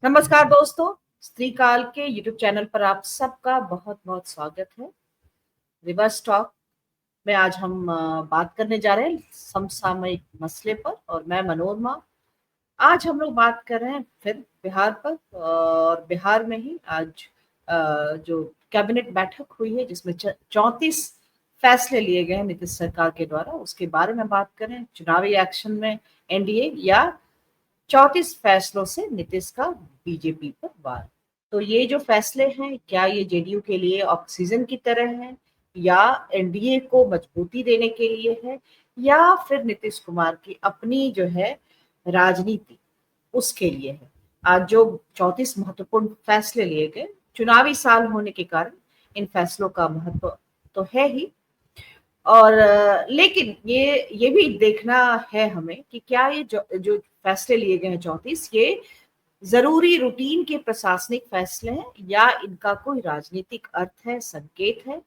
नमस्कार दोस्तों, स्त्री काल के यूट्यूब चैनल पर आप सबका बहुत बहुत स्वागत है। रिवर्स टॉक में आज हम बात करने जा रहे हैं समसामयिक मसले पर, और मैं मनोरमा। आज हम लोग बात कर रहे हैं फिर बिहार पर, और बिहार में ही आज जो कैबिनेट बैठक हुई है जिसमें 34 फैसले लिए गए हैं नीतीश सरकार के द्वारा, उसके बारे में बात करें। चुनावी एक्शन में एनडीए या 34 फैसलों से नीतीश का बीजेपी पर वार। तो ये जो फैसले हैं, क्या ये जेडीयू के लिए ऑक्सीजन की तरह है, या एनडीए को मजबूती देने के लिए है, या फिर नीतीश कुमार की अपनी जो है राजनीति उसके लिए है? आज जो 34 महत्वपूर्ण फैसले लिए गए, चुनावी साल होने के कारण इन फैसलों का महत्व तो है ही, और लेकिन ये भी देखना है हमें कि क्या ये जो फैसले लिए गए हैं 34, ये जरूरी रूटीन के प्रशासनिक फैसले हैं या इनका कोई राजनीतिक अर्थ है, संकेत है।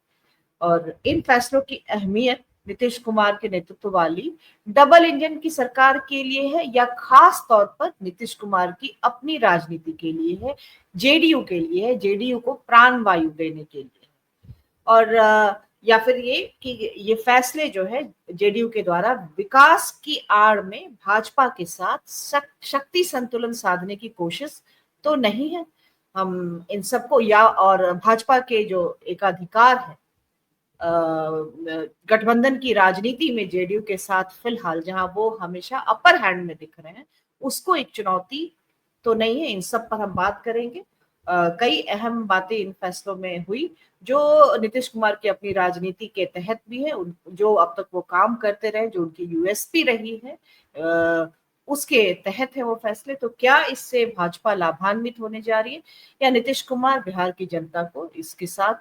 और इन फैसलों की अहमियत नीतीश कुमार के नेतृत्व वाली डबल इंजन की सरकार के लिए है, या खास तौर पर नीतीश कुमार की अपनी राजनीति के लिए है, जेडीयू के लिए है, जेडीयू को प्राण वायु देने के लिए है। और या फिर ये कि ये फैसले जो है जेडीयू के द्वारा विकास की आड़ में भाजपा के साथ शक्ति संतुलन साधने की कोशिश तो नहीं है। हम इन सबको, या और भाजपा के जो एकाधिकार है गठबंधन की राजनीति में जेडीयू के साथ, फिलहाल जहां वो हमेशा अपर हैंड में दिख रहे हैं, उसको एक चुनौती तो नहीं है। इन सब पर हम बात करेंगे। कई अहम बातें इन फैसलों में हुई जो नीतीश कुमार की अपनी राजनीति के तहत भी है, जो अब तक वो काम करते रहे, जो उनकी यूएसपी रही है, उसके तहत है वो फैसले। तो क्या इससे भाजपा लाभान्वित होने जा रही है, या नीतीश कुमार बिहार की जनता को इसके साथ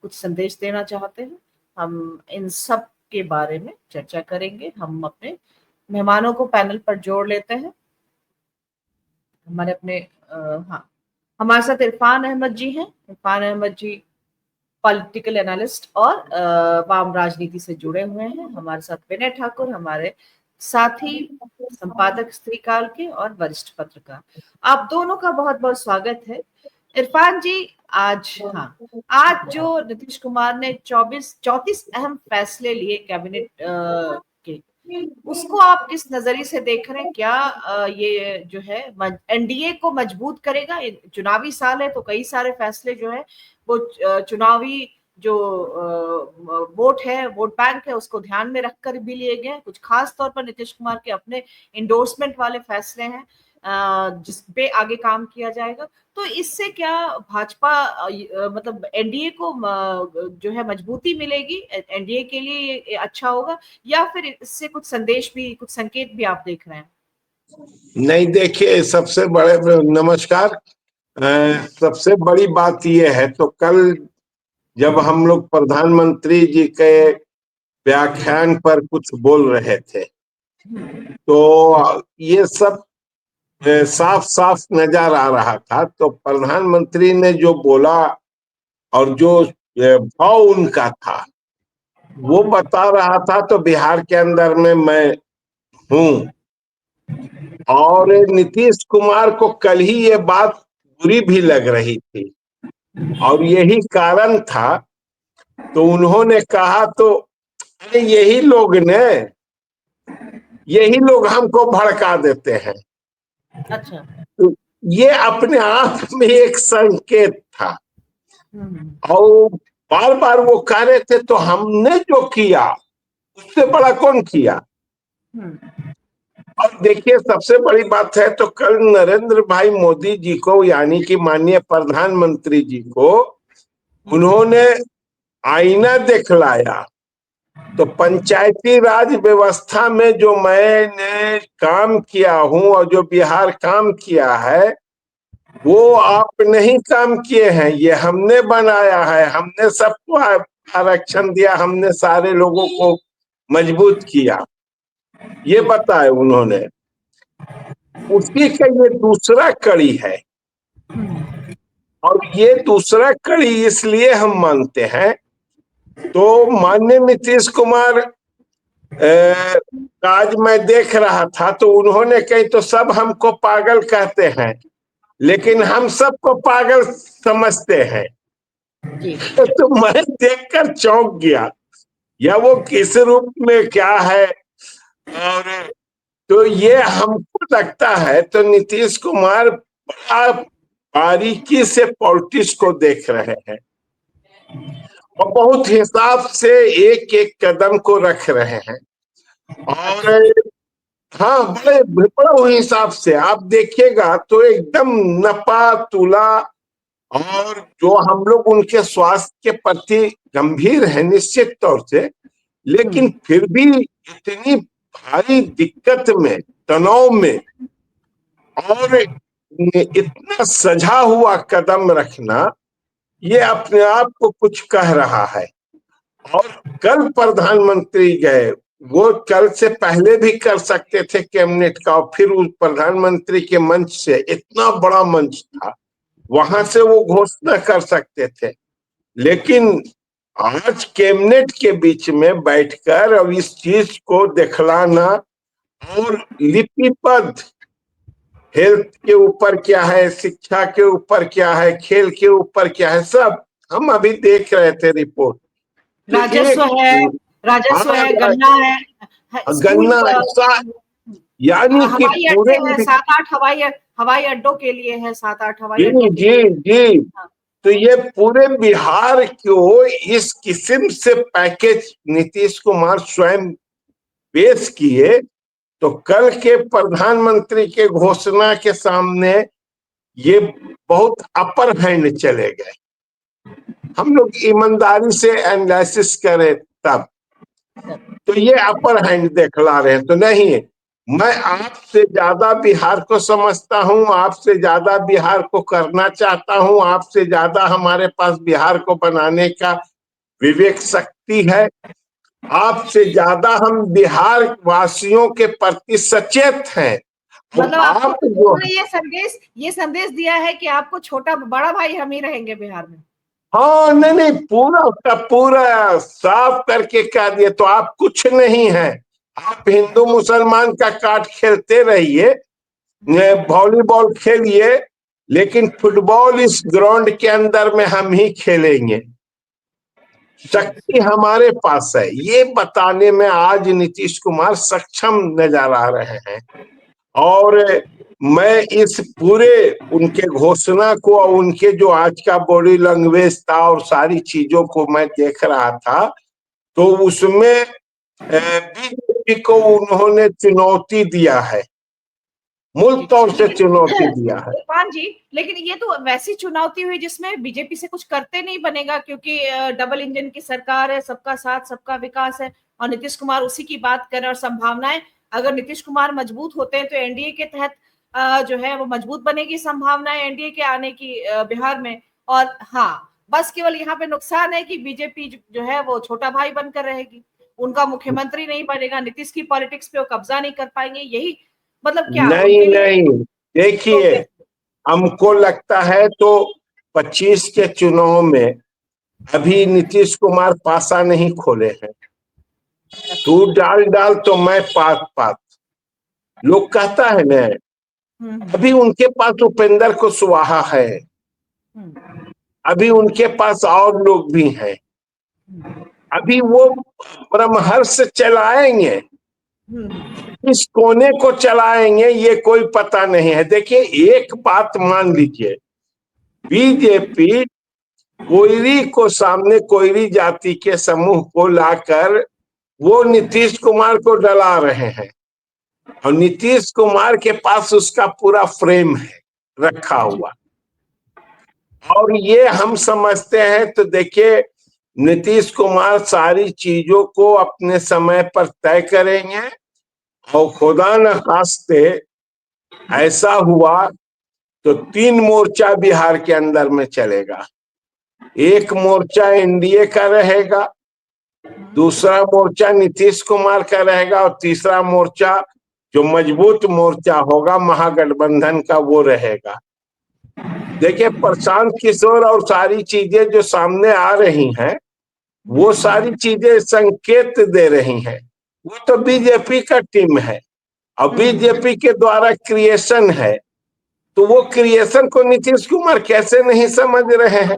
कुछ संदेश देना चाहते हैं? हम इन सब के बारे में चर्चा करेंगे। हम अपने मेहमानों को पैनल पर जोड़ लेते हैं। हमारे अपने हाँ, हमारे साथ इरफान अहमद जी हैं। इरफान अहमद जी पॉलिटिकल एनालिस्ट और वाम राजनीति से जुड़े हुए हैं। हमारे साथ विनय ठाकुर, हमारे साथी संपादक स्त्रीकाल के और वरिष्ठ पत्रकार। आप दोनों का बहुत बहुत स्वागत है। इरफान जी, आज जो नीतीश कुमार ने 34 अहम फैसले लिए कैबिनेट के, उसको आप किस नजरिए से देख रहे हैं? क्या ये जो है एनडीए को मजबूत करेगा? चुनावी साल है तो कई सारे फैसले जो है वो चुनावी जो वोट है, वोट बैंक है, उसको ध्यान में रखकर भी लिए गए। कुछ खास तौर पर नीतीश कुमार के अपने इंडोर्समेंट वाले फैसले हैं जिस पे आगे काम किया जाएगा। तो इससे क्या भाजपा मतलब एनडीए को जो है मजबूती मिलेगी, एनडीए के लिए ये अच्छा होगा, या फिर इससे कुछ संदेश भी, कुछ संकेत भी आप देख रहे हैं? नहीं, देखिए, सबसे बड़े नमस्कार। सबसे बड़ी बात यह है, तो कल जब हम लोग प्रधानमंत्री जी के व्याख्यान पर कुछ बोल रहे थे तो ये सब साफ साफ नजर आ रहा था। तो प्रधानमंत्री ने जो बोला और जो भाव उनका था वो बता रहा था। तो बिहार के अंदर में मैं हूँ, और नीतीश कुमार को कल ही ये बात बुरी भी लग रही थी और यही कारण था। तो उन्होंने कहा, तो अरे यही लोग हमको भड़का देते हैं। अच्छा। तो ये अपने आप में एक संकेत था। और बार बार वो कह रहे थे, तो हमने जो किया उससे बड़ा कौन किया। और देखिए, सबसे बड़ी बात है, तो कल नरेंद्र भाई मोदी जी को, यानी कि माननीय प्रधानमंत्री जी को, उन्होंने आईना दिखलाया। तो पंचायती राज व्यवस्था में जो मैंने काम किया हूं और जो बिहार काम किया है, वो आप नहीं काम किए हैं, ये हमने बनाया है। हमने सबको आरक्षण दिया, हमने सारे लोगों को मजबूत किया, ये बताया उन्होंने। उसी का ये दूसरा कड़ी है, और ये दूसरा कड़ी इसलिए हम मानते हैं। तो माननीय नीतीश कुमार आज मैं देख रहा था, तो उन्होंने कही, तो सब हमको पागल कहते हैं, लेकिन हम सबको पागल समझते हैं। जी तो मैं देखकर चौंक गया, या वो किस रूप में क्या है। और तो ये हमको लगता है तो नीतीश कुमार बड़ा बारीकी से पॉलिटिक्स को देख रहे हैं और बहुत हिसाब से एक एक कदम को रख रहे हैं। और हाँ, बड़े बड़े हिसाब से आप देखिएगा तो एकदम नपा तुला। और जो हम लोग उनके स्वास्थ्य के प्रति गंभीर है निश्चित तौर से, लेकिन फिर भी इतनी भारी दिक्कत में, तनाव में, और इतना सजा हुआ कदम रखना, ये अपने आप को कुछ कह रहा है। और कल प्रधानमंत्री गए, वो कल से पहले भी कर सकते थे कैबिनेट का, और फिर उस प्रधानमंत्री के मंच से, इतना बड़ा मंच था, वहां से वो घोषणा कर सकते थे। लेकिन आज कैबिनेट के बीच में बैठकर अब इस चीज को दिखलाना, और लिपिबद्ध, हेल्थ के ऊपर क्या है, शिक्षा के ऊपर क्या है, खेल के ऊपर क्या है, सब हम अभी देख रहे थे रिपोर्ट। तो राजस्व एक है, राजस्व है, गन्ना है, स्कूल, गन्ना, यानी कि हवाई पूरे, अड्डे है, 7-8 हवाई अड्डों के लिए है, 7-8 हवाई जी अड्डों के जी लिए। जी, हाँ, तो ये पूरे बिहार को इस किस्म से पैकेज नीतीश कुमार स्वयं पेश किए, तो कल के प्रधानमंत्री के घोषणा के सामने ये बहुत अपर हैंड चले गए। हम लोग ईमानदारी से एनालिसिस करें तब तो ये अपर हैंड दिखला रहे हैं। तो नहीं, मैं आपसे ज्यादा बिहार को समझता हूं, आपसे ज्यादा बिहार को करना चाहता हूं, आपसे ज्यादा हमारे पास बिहार को बनाने का विवेक शक्ति है, आपसे ज्यादा हम बिहार वासियों के प्रति सचेत हैं। मतलब आपको आप जो, उन्होंने ये संदेश दिया है कि आपको छोटा बड़ा भाई हम ही रहेंगे बिहार में। हाँ, नहीं नहीं, पूरा का पूरा साफ करके कह दिए, तो आप कुछ नहीं है। आप हिंदू मुसलमान का कार्ड खेलते रहिए, वॉलीबॉल खेलिए, लेकिन फुटबॉल इस ग्राउंड के अंदर में हम ही खेलेंगे। शक्ति हमारे पास है, ये बताने में आज नीतीश कुमार सक्षम नजर आ रहे हैं। और मैं इस पूरे उनके घोषणा को और उनके जो आज का बॉडी लैंग्वेज था और सारी चीजों को मैं देख रहा था, तो उसमें बीजेपी को उन्होंने चुनौती दिया है, मूल तौर से चुनौती दिया है। इरफान जी, लेकिन ये तो वैसी चुनौती हुई जिसमें बीजेपी से कुछ करते नहीं बनेगा, क्योंकि डबल इंजन की सरकार है, सबका साथ सबका विकास है, और नीतीश कुमार उसी की बात कर रहे हैं। और संभावनाएं, अगर नीतीश कुमार मजबूत होते हैं तो एनडीए के तहत जो है वो मजबूत बनेगी संभावनाएं एनडीए के आने की बिहार में। और हाँ, बस केवल यहाँ पे नुकसान है कि बीजेपी जो है वो छोटा भाई बनकर रहेगी, उनका मुख्यमंत्री नहीं बनेगा, नीतीश की पॉलिटिक्स पे वो कब्जा नहीं कर पाएंगे। यही मतलब क्या नहीं उनके लिए नहीं, तो देखिए, हमको लगता है तो 25 के चुनाव में अभी नीतीश कुमार पासा नहीं खोले हैं। तू डाल डाल तो मैं पात पात, लोग कहता है ना। अभी उनके पास उपेंद्र कुशवाहा है, अभी उनके पास और लोग भी हैं, अभी वो परमहर्ष चलाएंगे, इस कोने को चलाएंगे ये कोई पता नहीं है। देखिए, एक बात मान लीजिए, बीजेपी कोयरी को सामने, कोयरी जाति के समूह को लाकर वो नीतीश कुमार को डला रहे हैं, और नीतीश कुमार के पास उसका पूरा फ्रेम है रखा हुआ। और ये हम समझते हैं, तो देखिए, नीतीश कुमार सारी चीजों को अपने समय पर तय करेंगे, और खुदा न खास्ते ऐसा हुआ तो 3 मोर्चा बिहार के अंदर में चलेगा। एक मोर्चा एनडीए का रहेगा, दूसरा मोर्चा नीतीश कुमार का रहेगा, और तीसरा मोर्चा जो मजबूत मोर्चा होगा महागठबंधन का वो रहेगा। देखिए, प्रशांत किशोर और सारी चीजें जो सामने आ रही हैं, वो सारी चीजें संकेत दे रही हैं, वो तो बीजेपी का टीम है और बीजेपी के द्वारा क्रिएशन है। तो वो क्रिएशन को नीतीश कुमार कैसे नहीं समझ रहे हैं?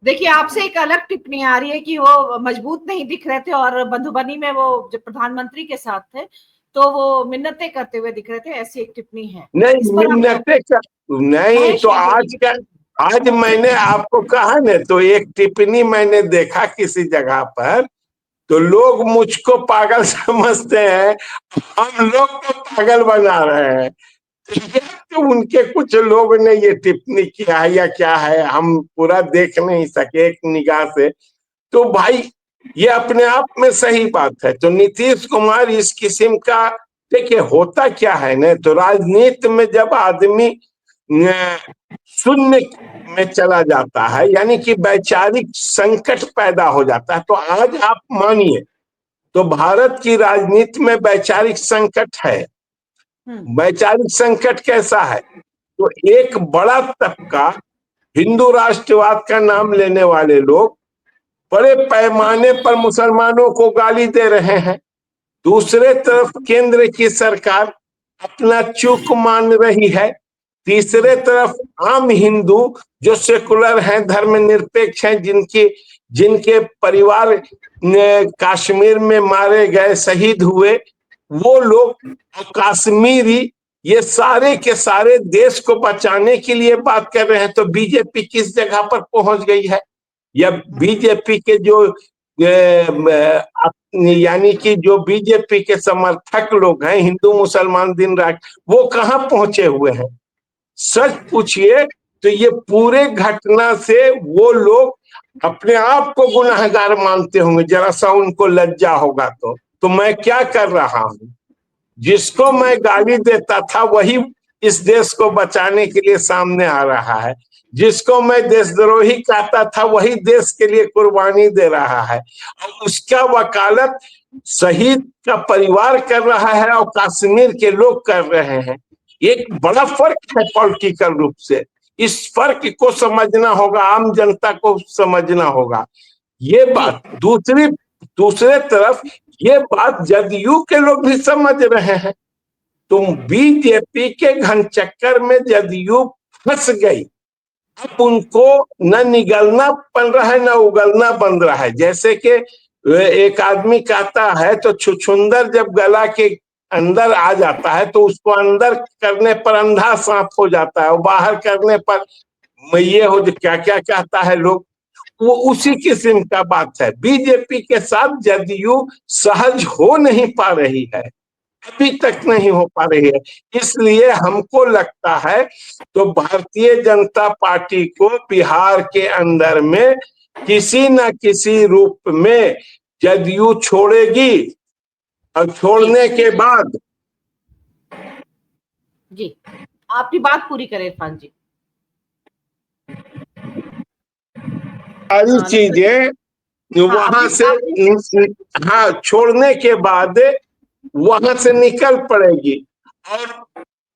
देखिए, आपसे एक अलग टिप्पणी आ रही है कि वो मजबूत नहीं दिख रहे थे और बंधुबनी में वो जब प्रधानमंत्री के साथ थे तो वो मिन्नतें करते हुए दिख रहे थे, ऐसी एक टिप्पणी है। इस नहीं, पर आप मिन्नतें क्या? नहीं महेश तो यादव जी आज की क्या, आज मैंने आपको कहा न, तो एक टिप्पणी मैंने देखा किसी जगह पर, तो लोग मुझको पागल समझते हैं, हम लोग को पागल बना रहे हैं। तो उनके कुछ लोग ने ये टिप्पणी किया है या क्या है, हम पूरा देख नहीं सके एक निगाह से। तो भाई ये अपने आप में सही बात है। तो नीतीश कुमार इस किस्म का, देखिए होता क्या है ना, तो राजनीति में जब आदमी शून्य में चला जाता है, यानी कि वैचारिक संकट पैदा हो जाता है। तो आज आप मानिए, तो भारत की राजनीति में वैचारिक संकट है। वैचारिक संकट कैसा है? तो एक बड़ा तबका हिंदू राष्ट्रवाद का नाम लेने वाले लोग बड़े पैमाने पर मुसलमानों को गाली दे रहे हैं। दूसरे तरफ केंद्र की सरकार अपना चूक मान रही है। तीसरे तरफ आम हिंदू जो सेकुलर हैं, धर्मनिरपेक्ष हैं, जिनके जिनके परिवार कश्मीर में मारे गए, शहीद हुए, वो लोग, कश्मीरी, ये सारे के सारे देश को बचाने के लिए बात कर रहे हैं। तो बीजेपी किस जगह पर पहुंच गई है? या बीजेपी के जो यानी कि जो बीजेपी के समर्थक लोग हैं, हिंदू मुसलमान दिन रात, वो कहाँ पहुंचे हुए हैं? सच पूछिए तो ये पूरे घटना से वो लोग अपने आप को गुनहगार मानते होंगे। जरा सा उनको लज्जा होगा तो मैं क्या कर रहा हूं? जिसको मैं गाली देता था वही इस देश को बचाने के लिए सामने आ रहा है। जिसको मैं देशद्रोही कहता था वही देश के लिए कुर्बानी दे रहा है, और उसका वकालत शहीद का परिवार कर रहा है और कश्मीर के लोग कर रहे हैं। एक बड़ा फर्क है पॉलिटिकल रूप से। इस फर्क को समझना होगा, आम जनता को समझना होगा। ये बात दूसरे तरफ ये बात जदयू के लोग भी समझ रहे हैं। तुम बीजेपी के घन चक्कर में जदयू फंस गई। अब उनको न निगलना बन रहा है, न उगलना बन रहा है। जैसे कि एक आदमी कहता है, तो छुछुंदर जब गला के अंदर आ जाता है तो उसको अंदर करने पर अंधा सांप हो जाता है, और बाहर करने पर ये हो, क्या क्या कहता है लोग, वो उसी किस्म का बात है। बीजेपी के साथ जदयू सहज हो नहीं पा रही है, अभी तक नहीं हो पा रही है। इसलिए हमको लगता है तो भारतीय जनता पार्टी को बिहार के अंदर में किसी न किसी रूप में जदयू छोड़ेगी, और छोड़ने के बाद जी, आपकी बात पूरी करें इरफान जी। सारी चीजें वहां से, हाँ, छोड़ने के बाद वहां से निकल पड़ेगी। और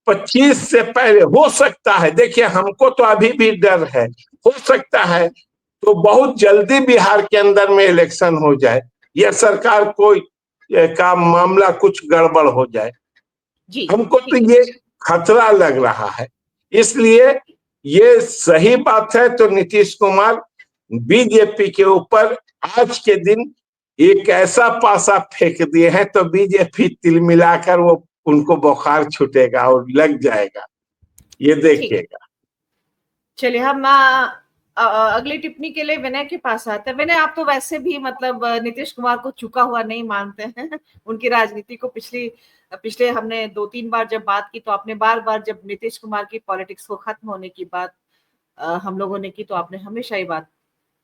25 से पहले हो सकता है, देखिए हमको तो अभी भी डर है, हो सकता है तो बहुत जल्दी बिहार के अंदर में इलेक्शन हो जाए, या सरकार को का मामला कुछ गड़बड़ हो जाए। हमको तो ये खतरा लग रहा है। इसलिए ये सही बात है। तो नीतीश कुमार बीजेपी के ऊपर आज के दिन एक ऐसा पासा फेंक दिए हैं, तो बीजेपी तिल मिलाकर वो उनको बुखार छूटेगा और लग जाएगा, ये देखिएगा। चलिए, हम अगली टिप्पणी के लिए विनय के पास आते हैं। विनय, आप तो वैसे भी मतलब नीतीश कुमार को चुका हुआ नहीं मानते हैं उनकी राजनीति को। पिछले हमने 2-3 बार जब बात की तो आपने बार बार, जब नीतीश कुमार की पॉलिटिक्स को खत्म होने की बात हम लोगों ने की, तो आपने हमेशा ये बात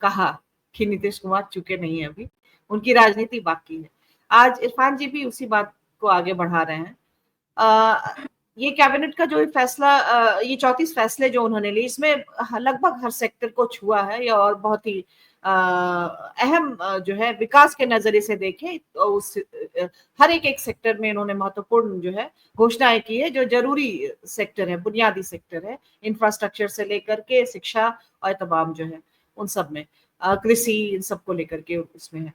कहा कि नीतीश कुमार चुके नहीं है, अभी उनकी राजनीति बाकी है। आज इरफान जी भी उसी बात को आगे बढ़ा रहे हैं। ये कैबिनेट का जो फैसला, ये 34 फैसले जो उन्होंने लिए, इसमें लगभग हर सेक्टर को छुआ है, या और बहुत ही अहम जो है विकास के नजरिए से देखें तो उस हर एक सेक्टर में इन्होंने महत्वपूर्ण जो है घोषणाएं की है, जो जरूरी सेक्टर है, बुनियादी सेक्टर है, इंफ्रास्ट्रक्चर से लेकर के शिक्षा और तमाम जो है उन सब में, कृषि, इन सब को लेकर के उसमें है।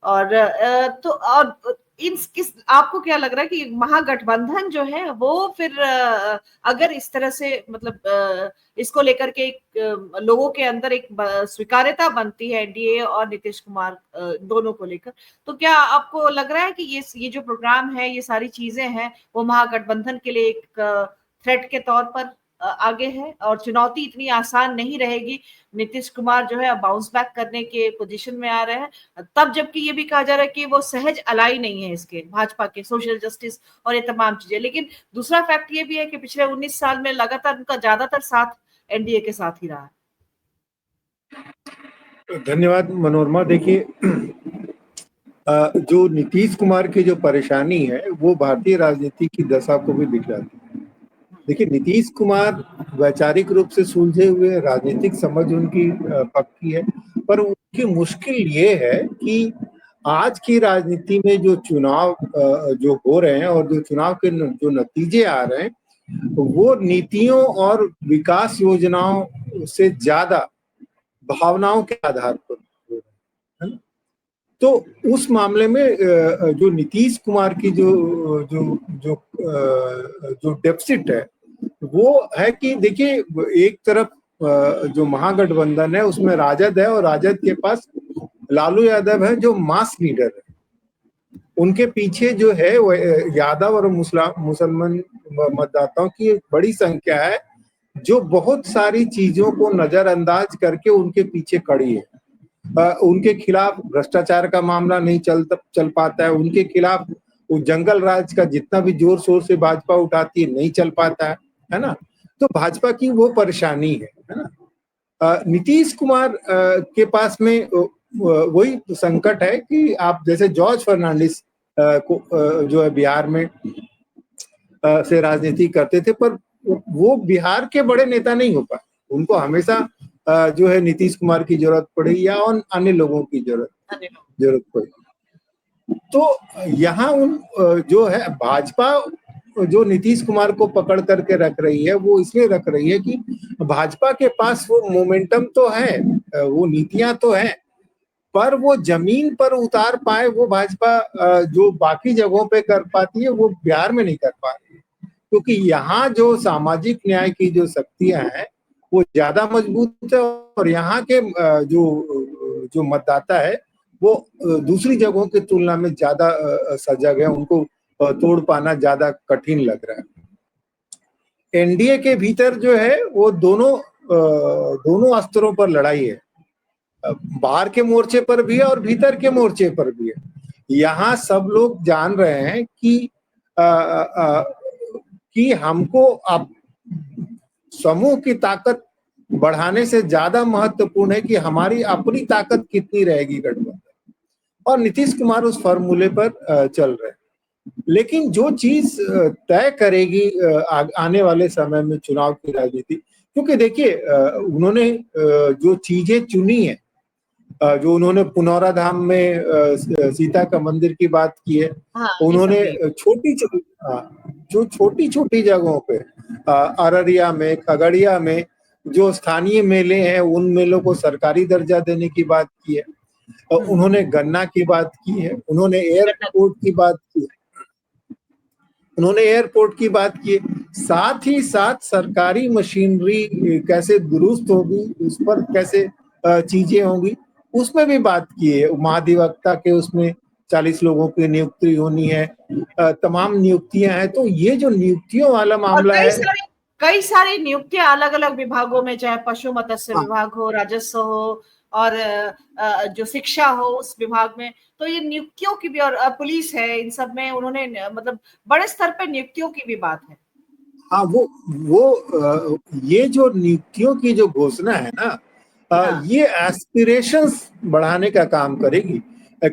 और तो और आपको क्या लग रहा है कि महागठबंधन जो है वो फिर अगर इस तरह से मतलब इसको लेकर के लोगों के अंदर एक स्वीकार्यता बनती है एनडीए और नीतीश कुमार दोनों को लेकर, तो क्या आपको लग रहा है कि ये जो प्रोग्राम है, ये सारी चीजें हैं, वो महागठबंधन के लिए एक थ्रेट के तौर पर आगे है और चुनौती इतनी आसान नहीं रहेगी? नीतीश कुमार जो है अब बाउंस बैक करने के पोजीशन में आ रहे हैं, तब जबकि ये भी कहा जा रहा है कि वो सहज अलाई नहीं है इसके भाजपा के सोशल जस्टिस और ये तमाम चीजें। लेकिन दूसरा फैक्ट ये भी है कि पिछले 19 साल में लगातार उनका ज्यादातर साथ एनडीए के साथ ही रहा है। धन्यवाद मनोरमा। देखिए, जो नीतीश कुमार की जो परेशानी है वो भारतीय राजनीति की दशा को भी दिखलाती है। देखिए, नीतीश कुमार वैचारिक रूप से सुलझे हुए, राजनीतिक समझ उनकी पक्की है, पर उनकी मुश्किल ये है कि आज की राजनीति में जो चुनाव जो हो रहे हैं और जो चुनाव के जो नतीजे आ रहे हैं, वो नीतियों और विकास योजनाओं से ज्यादा भावनाओं के आधार पर हो रहे हैं। तो उस मामले में जो नीतीश कुमार की जो जो जो जो डेफिसिट है वो है कि देखिए, एक तरफ जो महागठबंधन है उसमें राजद है और राजद के पास लालू यादव है जो मास लीडर है। उनके पीछे जो है वो यादव और मुसलमान मतदाताओं की एक बड़ी संख्या है जो बहुत सारी चीजों को नजरअंदाज करके उनके पीछे खड़ी है। उनके खिलाफ भ्रष्टाचार का मामला नहीं चल पाता है, उनके खिलाफ वो जंगल राज का जितना भी जोर शोर से भाजपा उठाती है नहीं चल पाता है ना। तो भाजपा की वो परेशानी है ना। नीतीश कुमार के पास में वही संकट है कि आप जैसे जॉर्ज फर्नांडिस को जो है बिहार में से राजनीति करते थे, पर वो बिहार के बड़े नेता नहीं हो पाए। उनको हमेशा जो है नीतीश कुमार की जरूरत पड़ी या अन्य लोगों की जरूरत पड़ी। तो यहाँ उन जो है भाजपा जो नीतीश कुमार को पकड़ करके रख रही है वो इसलिए रख रही है कि भाजपा के पास वो मोमेंटम तो है, वो नीतियां तो है, पर वो जमीन पर उतार पाए वो भाजपा जो बाकी जगहों पे कर पाती है वो बिहार में नहीं कर पा रही है। क्योंकि यहाँ जो सामाजिक न्याय की जो शक्तियां हैं वो ज्यादा मजबूत है और यहाँ के जो मतदाता है वो दूसरी जगहों की तुलना में ज्यादा सजग है, उनको तोड़ पाना ज्यादा कठिन लग रहा है। एनडीए के भीतर जो है वो दोनों स्तरों पर लड़ाई है, बाहर के मोर्चे पर भी है और भीतर के मोर्चे पर भी है। यहाँ सब लोग जान रहे हैं कि हमको अब समूह की ताकत बढ़ाने से ज्यादा महत्वपूर्ण है कि हमारी अपनी ताकत कितनी रहेगी गठबंधन, और नीतीश कुमार उस फॉर्मूले पर चल रहे हैं। लेकिन जो चीज तय करेगी आने वाले समय में चुनाव की राजनीति, क्योंकि देखिए उन्होंने जो चीजें चुनी है, जो उन्होंने पुनौरा धाम में सीता का मंदिर की बात की है, उन्होंने छोटी छोटी जगहों पे अररिया में, खगड़िया में जो स्थानीय मेले हैं उन मेलों को सरकारी दर्जा देने की बात की है, उन्होंने गन्ना की बात की है, उन्होंने एयरपोर्ट की बात की है, साथ ही साथ सरकारी मशीनरी कैसे दुरुस्त होगी, उस पर कैसे चीजें होंगी उसमें भी बात की है। महाधिवक्ता के उसमें 40 लोगों की नियुक्ति होनी है, तमाम नियुक्तियां हैं। तो ये जो नियुक्तियों वाला मामला है, कई सारी नियुक्तियां अलग अलग विभागों में, चाहे पशु मत्स्य विभाग हो, राजस्व हो और जो शिक्षा हो उस विभाग में, तो ये नियुक्तियों की भी, और पुलिस है, इन सब में उन्होंने मतलब बड़े स्तर पर नियुक्तियों की भी बात है। हाँ, वो ये जो नियुक्तियों की जो घोषणा है ना, ये एस्पिरेशंस बढ़ाने का काम करेगी।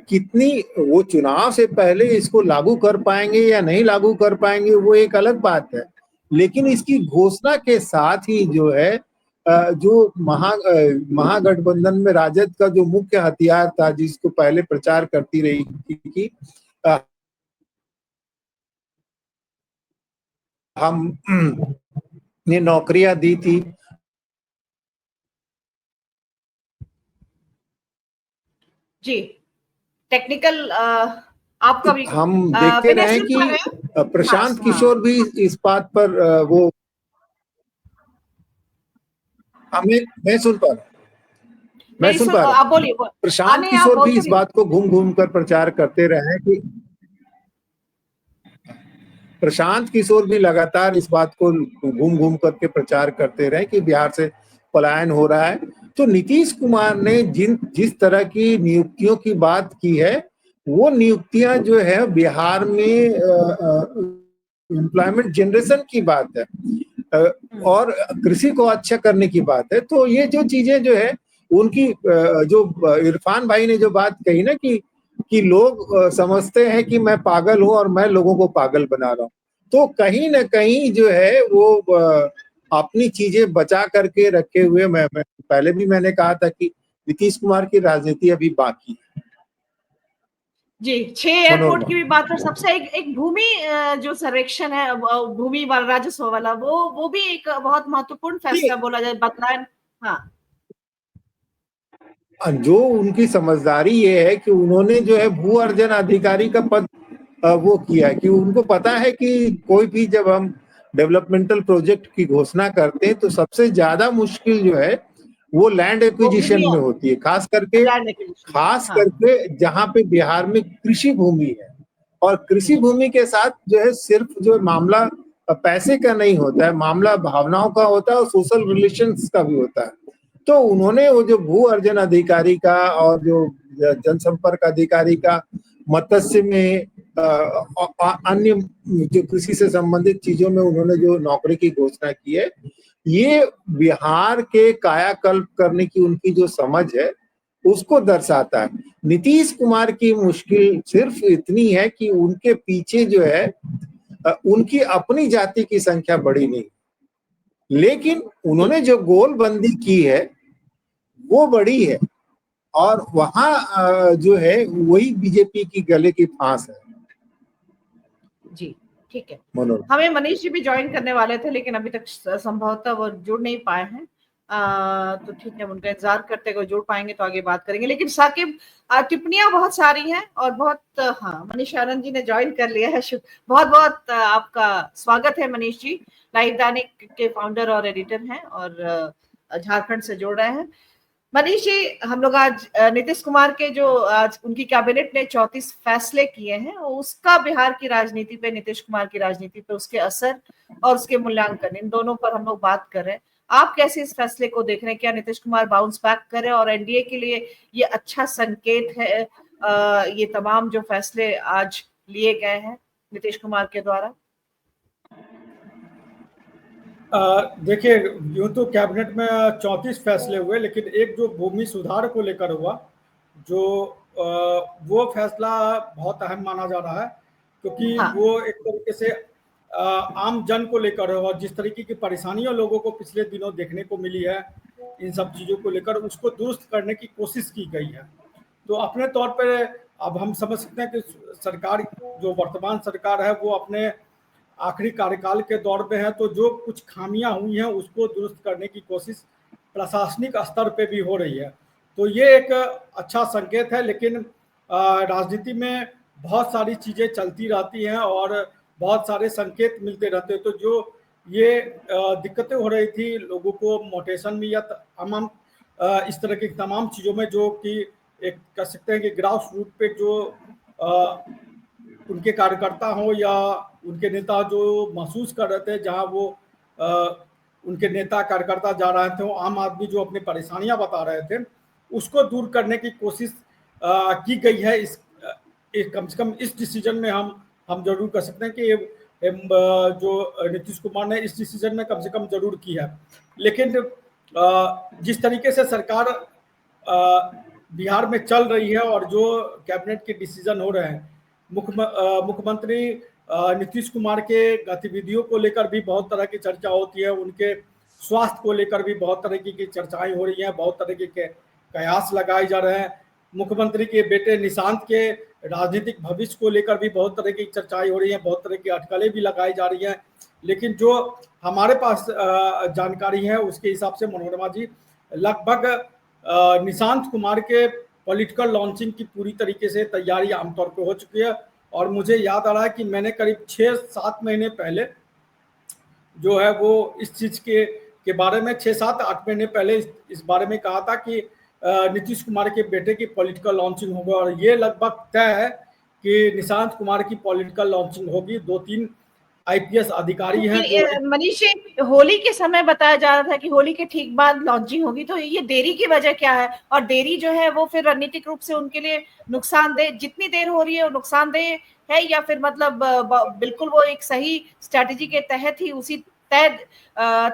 कितनी वो चुनाव से पहले इसको लागू कर पाएंगे या नहीं लागू कर पाएंगे वो एक अलग बात है, लेकिन इसकी घोषणा के साथ ही जो है जो महागठबंधन में राजद का जो मुख्य हथियार था, जिसको पहले प्रचार करती रही कि हम ने नौकरियां दी थी, जी टेक्निकल आपका भी हम देखते विनय रहे सुन पा रहे कि हैं? प्रशांत हाँ, किशोर भी इस बात पर वो हमें मैं सुन पा रहा हूं, मैं मेरी सुन सुन, पा रहा आप हूँ। बोलिए प्रशांत नहीं, आप किशोर भी बोलते इस रहिए। बात को घूम घूम कर प्रचार करते रहे हैं कि प्रशांत किशोर भी लगातार इस बात को घूम घूम करके प्रचार करते रहे कि बिहार से पलायन हो रहा है। तो नीतीश कुमार ने जिस तरह की नियुक्तियों की बात की है, वो नियुक्तियां जो है बिहार में एम्प्लॉयमेंट जनरेशन की बात है और कृषि को अच्छा करने की बात है। तो ये जो चीजें जो है उनकी जो इरफान भाई ने जो बात कही ना कि लोग समझते हैं कि मैं पागल हूं और मैं लोगों को पागल बना रहा हूं, तो कहीं ना कहीं जो है वो अपनी चीजें बचा करके रखे हुए मैं पहले भी मैंने कहा था कि नीतीश कुमार की राजनीति अभी बाकी है। जी, 6 एयरपोर्ट मनोरमा की भी बात कर, सबसे एक भूमि जो सर्वेक्षण है, भूमि वाला राजस्व वाला, वो भी एक बहुत महत्वपूर्ण फैसला बोला जाए, बदलाव। हाँ, जो उनकी समझदारी ये है कि उन्होंने जो है भू अर्जन अधिकारी का पद वो किया है कि उनको पता है कि कोई भी जब हम डेवलपमेंटल प्रोजेक्ट की घोषणा करते हैं तो सबसे ज्यादा मुश्किल जो है वो लैंड वो एक्विजिशन भूमि में और होती है, लैंड एक्विजिशन। हाँ, जहां पे बिहार में कृषि भूमि है। और कृषि भूमि के साथ जो है सिर्फ जो मामला पैसे का नहीं होता है, मामला भावनाओं का होता है और सोशल रिलेशंस का भी होता है। तो उन्होंने वो जो भू अर्जन अधिकारी का और जो जनसंपर्क अधिकारी का, मत्स्य में अन्य जो कृषि से संबंधित चीजों में उन्होंने जो नौकरी की घोषणा की है, ये बिहार के कायाकल्प करने की उनकी जो समझ है उसको दर्शाता है। नीतीश कुमार की मुश्किल सिर्फ इतनी है कि उनके पीछे जो है उनकी अपनी जाति की संख्या बड़ी नहीं, लेकिन उन्होंने जो गोलबंदी की है वो बड़ी है और वहां जो है वही बीजेपी की गले की फांस है। जी, ठीक है। मनोज हमें मनीष जी भी ज्वाइन करने वाले थे, लेकिन अभी तक संभवतः वो जुड़ नहीं पाए हैं। तो ठीक है, उनका इंतजार करते हुए जुड़ पाएंगे तो आगे बात करेंगे। लेकिन साकिब, टिप्पणियां बहुत सारी हैं और बहुत, हाँ, मनीष आनंद जी ने ज्वाइन कर लिया है। बहुत बहुत आपका स्वागत है मनीष जी। लाइव दैनिक के फाउंडर और एडिटर हैं और झारखंड से जुड़ रहे हैं। मनीष जी, हम लोग आज नीतीश कुमार के जो आज उनकी कैबिनेट ने 34 फैसले किए हैं, उसका बिहार की राजनीति पे, नीतीश कुमार की राजनीति पे उसके असर और उसके मूल्यांकन, इन दोनों पर हम लोग बात कर रहे हैं। आप कैसे इस फैसले को देख रहे हैं? क्या नीतीश कुमार बाउंस बैक करे और एनडीए के लिए ये अच्छा संकेत है, ये तमाम जो फैसले आज लिए गए हैं नीतीश कुमार के द्वारा? देखिए, यूं तो कैबिनेट में 34 फैसले हुए, लेकिन एक जो भूमि सुधार को लेकर हुआ, जो वो फैसला बहुत अहम माना जा रहा है, क्योंकि हाँ, वो एक तरीके से आम जन को लेकर और जिस तरीके की परेशानियां लोगों को पिछले दिनों देखने को मिली है, इन सब चीज़ों को लेकर उसको दुरुस्त करने की कोशिश की गई है। तो अपने तौर पर अब हम समझ सकते हैं कि सरकार, जो वर्तमान सरकार है, वो अपने आखिरी कार्यकाल के दौर में है, तो जो कुछ खामियां हुई हैं उसको दुरुस्त करने की कोशिश प्रशासनिक स्तर पे भी हो रही है। तो ये एक अच्छा संकेत है, लेकिन राजनीति में बहुत सारी चीज़ें चलती रहती हैं और बहुत सारे संकेत मिलते रहते हैं। तो जो ये दिक्कतें हो रही थी लोगों को मोटेशन में या तमाम इस तरह की तमाम चीज़ों में, जो कि एक कह सकते हैं कि ग्रास रूट पे जो उनके कार्यकर्ता हों या उनके नेता जो महसूस कर रहे थे, जहां वो उनके नेता कार्यकर्ता जा रहे थे, वो आम आदमी जो अपनी परेशानियां बता रहे थे, उसको दूर करने की कोशिश की गई है। कम से कम इस डिसीजन में हम जरूर कर सकते हैं कि जो नीतीश कुमार ने इस डिसीजन में कम से कम जरूर की है। लेकिन जिस तरीके से सरकार बिहार में चल रही है और जो कैबिनेट के डिसीजन हो रहे हैं, मुख्यमंत्री नीतीश कुमार के गतिविधियों को लेकर भी बहुत तरह की चर्चा होती है, उनके स्वास्थ्य को लेकर भी बहुत तरह की चर्चाएं हो रही हैं, बहुत तरह के कयास लगाए जा रहे हैं। मुख्यमंत्री के बेटे निशांत के राजनीतिक भविष्य को लेकर भी बहुत तरह की चर्चाएं हो रही हैं, बहुत तरह की अटकलें भी लगाई जा रही हैं। लेकिन जो हमारे पास जानकारी है उसके हिसाब से मनोरमा जी, लगभग निशांत कुमार के पॉलिटिकल लॉन्चिंग की पूरी तरीके से तैयारी आमतौर पर हो चुकी है और मुझे याद आ रहा है कि मैंने करीब 6-7 महीने पहले जो है वो इस चीज़ के बारे में 6-7-8 महीने पहले इस बारे में कहा था कि नीतीश कुमार के बेटे की पॉलिटिकल लॉन्चिंग होगा, और ये लगभग तय है कि निशांत कुमार की पॉलिटिकल लॉन्चिंग होगी। 2-3 आईपीएस अधिकारी हैं जो मनीष जी, होली के समय बताया जा रहा था कि होली के ठीक बाद लॉन्चिंग होगी, तो ये देरी की वजह क्या है? और देरी जो है वो फिर रणनीतिक रूप से उनके लिए नुकसानदेह, जितनी देर हो रही है वो नुकसानदेह है, या फिर मतलब बिल्कुल वो एक सही स्ट्रैटेजी के तहत ही उसी तय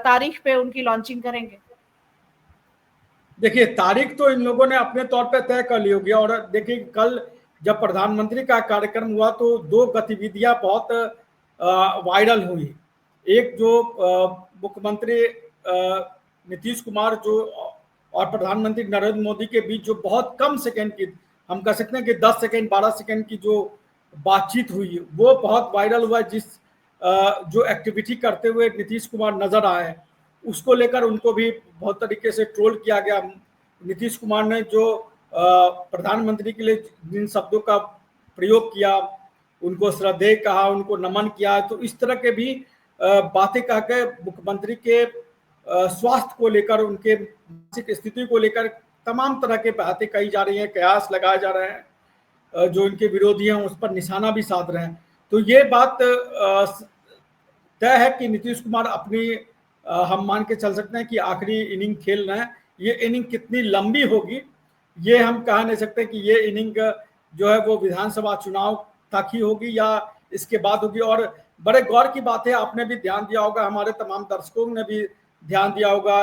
तारीख पे उनकी लॉन्चिंग करेंगे? देखिए, तारीख तो इन लोगों ने अपने तौर पे तय कर ली होगी। और देखिए, कल जब प्रधानमंत्री का कार्यक्रम हुआ तो 2 गतिविधियां बहुत वायरल हुई। एक जो मुख्यमंत्री नीतीश कुमार जो और प्रधानमंत्री नरेंद्र मोदी के बीच जो बहुत कम सेकंड की, हम कह सकते हैं कि 10 सेकंड 12 सेकंड की जो बातचीत हुई, वो बहुत वायरल हुआ। जो एक्टिविटी करते हुए नीतीश कुमार नजर आए, उसको लेकर उनको भी बहुत तरीके से ट्रोल किया गया। नीतीश कुमार ने जो प्रधानमंत्री के लिए जिन शब्दों का प्रयोग किया, उनको श्रद्धेय कहा, उनको नमन किया, तो इस तरह के भी बातें कह के मुख्यमंत्री के स्वास्थ्य को लेकर, उनके मानसिक स्थिति को लेकर तमाम तरह के बातें कही जा रही हैं, कयास लगाए जा रहे हैं। जो इनके विरोधी हैं उस पर निशाना भी साध रहे हैं। तो ये बात तय है कि नीतीश कुमार अपनी हम मान के चल सकते हैं कि आखिरी इनिंग खेल रहे हैं। ये इनिंग कितनी लंबी होगी ये हम कह नहीं सकते कि ये इनिंग जो है वो विधानसभा चुनाव तक ही होगी या इसके बाद होगी। और बड़े गौर की बात है, आपने भी ध्यान दिया होगा, हमारे तमाम दर्शकों ने भी ध्यान दिया होगा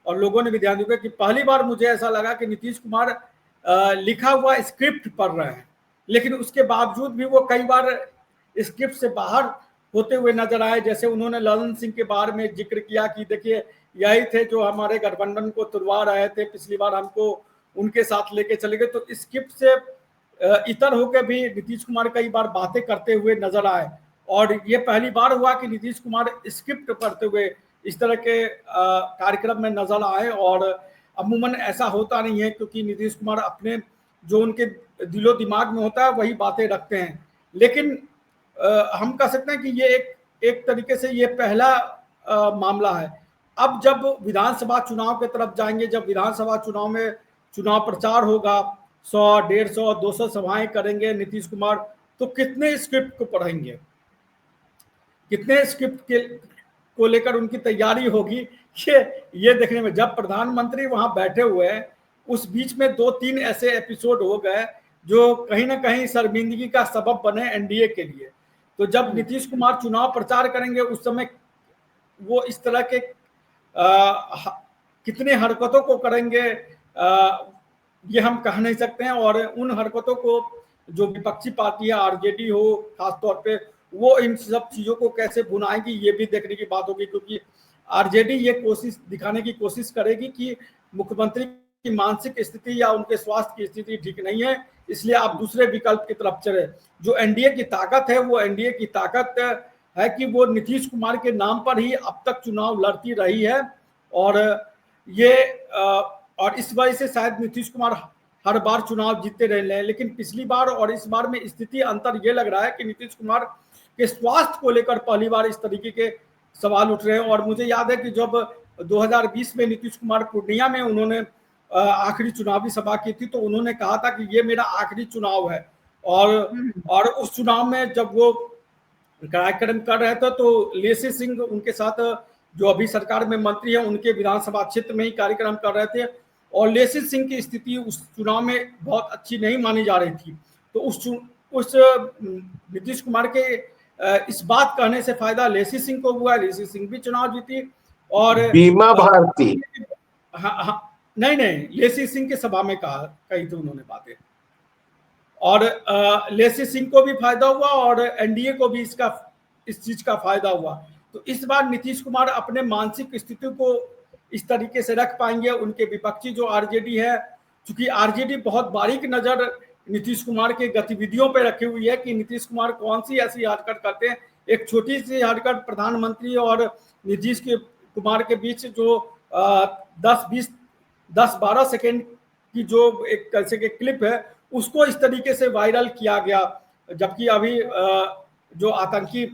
और लोगों ने भी ध्यान दिया होगा कि पहली बार मुझे ऐसा लगा कि नीतीश कुमार लिखा हुआ स्क्रिप्ट पढ़ रहे हैं, लेकिन उसके बावजूद भी वो कई बार स्क्रिप्ट से बाहर होते हुए नजर आए। जैसे उन्होंने ललन सिंह के बारे में जिक्र किया कि देखिए यही थे जो हमारे गठबंधन को तुड़वा रहे थे, पिछली बार हमको उनके साथ लेके चले गए। तो स्क्रिप्ट से इतर होकर भी नीतीश कुमार कई बार बातें करते हुए नजर आए, और ये पहली बार हुआ कि नीतीश कुमार स्क्रिप्ट पढ़ते हुए इस तरह के कार्यक्रम में नजर आए। और अमूमन ऐसा होता नहीं है, क्योंकि नीतीश कुमार अपने जो उनके दिलो दिमाग में होता है वही बातें रखते हैं। लेकिन हम कह सकते हैं कि ये एक तरीके से ये पहला मामला है। अब जब विधानसभा चुनाव की तरफ जाएंगे, जब विधानसभा चुनाव में चुनाव प्रचार होगा, 100, 150, 200 सभाएं करेंगे नीतीश कुमार, तो कितने स्क्रिप्ट को पढ़ेंगे, कितने स्क्रिप्ट के को लेकर उनकी तैयारी होगी, ये देखने में। जब प्रधानमंत्री वहां बैठे हुए हैं, उस बीच में 2-3 ऐसे एपिसोड हो गए जो कहीं ना कहीं शर्मिंदगी का सबब बने एनडीए के लिए। तो जब नीतीश कुमार चुनाव प्रचार करेंगे उस समय वो इस तरह के कितने हरकतों को करेंगे ये हम कह नहीं सकते हैं। और उन हरकतों को जो विपक्षी पार्टी है, आरजेडी हो खासतौर पे, वो इन सब चीजों को कैसे भुनाएगी ये भी देखने की बात होगी। क्योंकि आरजेडी ये कोशिश दिखाने की कोशिश करेगी कि मुख्यमंत्री की मानसिक स्थिति या उनके स्वास्थ्य की स्थिति ठीक नहीं है, इसलिए आप दूसरे विकल्प की तरफ चले। जो एनडीए की ताकत है, वो एनडीए की ताकत है कि वो नीतीश कुमार के नाम पर ही अब तक चुनाव लड़ती रही है। और ये और इस वजह से शायद नीतीश कुमार हर बार चुनाव जीतते रहे हैं। लेकिन पिछली बार और इस बार में स्थिति अंतर ये लग रहा है कि नीतीश कुमार के स्वास्थ्य को लेकर पहली बार इस तरीके के सवाल उठ रहे हैं। और मुझे याद है कि जब 2020 में नीतीश कुमार पूर्णिया में उन्होंने आखिरी चुनावी सभा की थी, तो उन्होंने कहा था कि ये मेरा आखिरी चुनाव है। और उस चुनाव में जब वो कार्यक्रम कर रहे थे तो लेसी सिंह उनके साथ, जो अभी सरकार में मंत्री है, उनके विधानसभा क्षेत्र में ही कार्यक्रम कर रहे थे। और लेसी सिंह की स्थिति उस चुनाव में बहुत अच्छी नहीं मानी जा रही थी। तो उस नीतीश कुमार के इस बात कहने से फायदा लेसी सिंह को हुआ। लेसी सिंह भी चुनाव जीती। और बीमा भारती, हाँ, नहीं, लेसी सिंह के सभा में कही थी उन्होंने बातें। और लेसी सिंह को भी फायदा हुआ और एनडीए को भी इस चीज का फायदा हुआ। तो इस बार नीतीश कुमार अपने मानसिक स्थिति को इस तरीके से रख पाएंगे। उनके विपक्षी जो आरजेडी है, चूंकि आरजेडी बहुत बारीक नजर नीतीश कुमार के गतिविधियों पे रखी हुई है कि नीतीश कुमार कौन सी ऐसी हरकत करते हैं। एक छोटी सी हरकत प्रधानमंत्री और नीतीश कुमार के बीच जो 10-12 सेकेंड की जो एक कैसे के क्लिप है, उसको इस तरीके से वायरल किया गया जबकि अभी जो आतंकी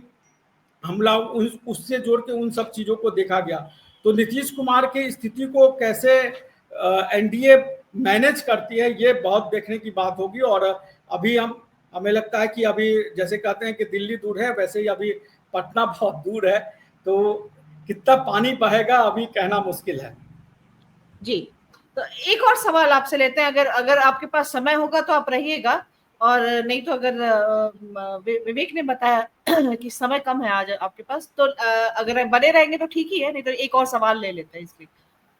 हमला उससे जोड़ के उन सब चीजों को देखा गया। तो नीतीश कुमार की स्थिति को कैसे एनडीए मैनेज करती है, ये बहुत देखने की बात होगी। और अभी हमें लगता है कि अभी जैसे कहते हैं कि दिल्ली दूर है, वैसे ही अभी पटना बहुत दूर है, तो कितना पानी बहेगा अभी कहना मुश्किल है। जी, तो एक और सवाल आपसे लेते हैं, अगर आपके पास समय होगा तो आप रहिएगा, और नहीं तो अगर विवेक ने बताया कि समय कम है आज आपके पास, तो अगर बने रहेंगे तो ठीक ही है, नहीं तो एक और सवाल ले लेते हैं इसलिए।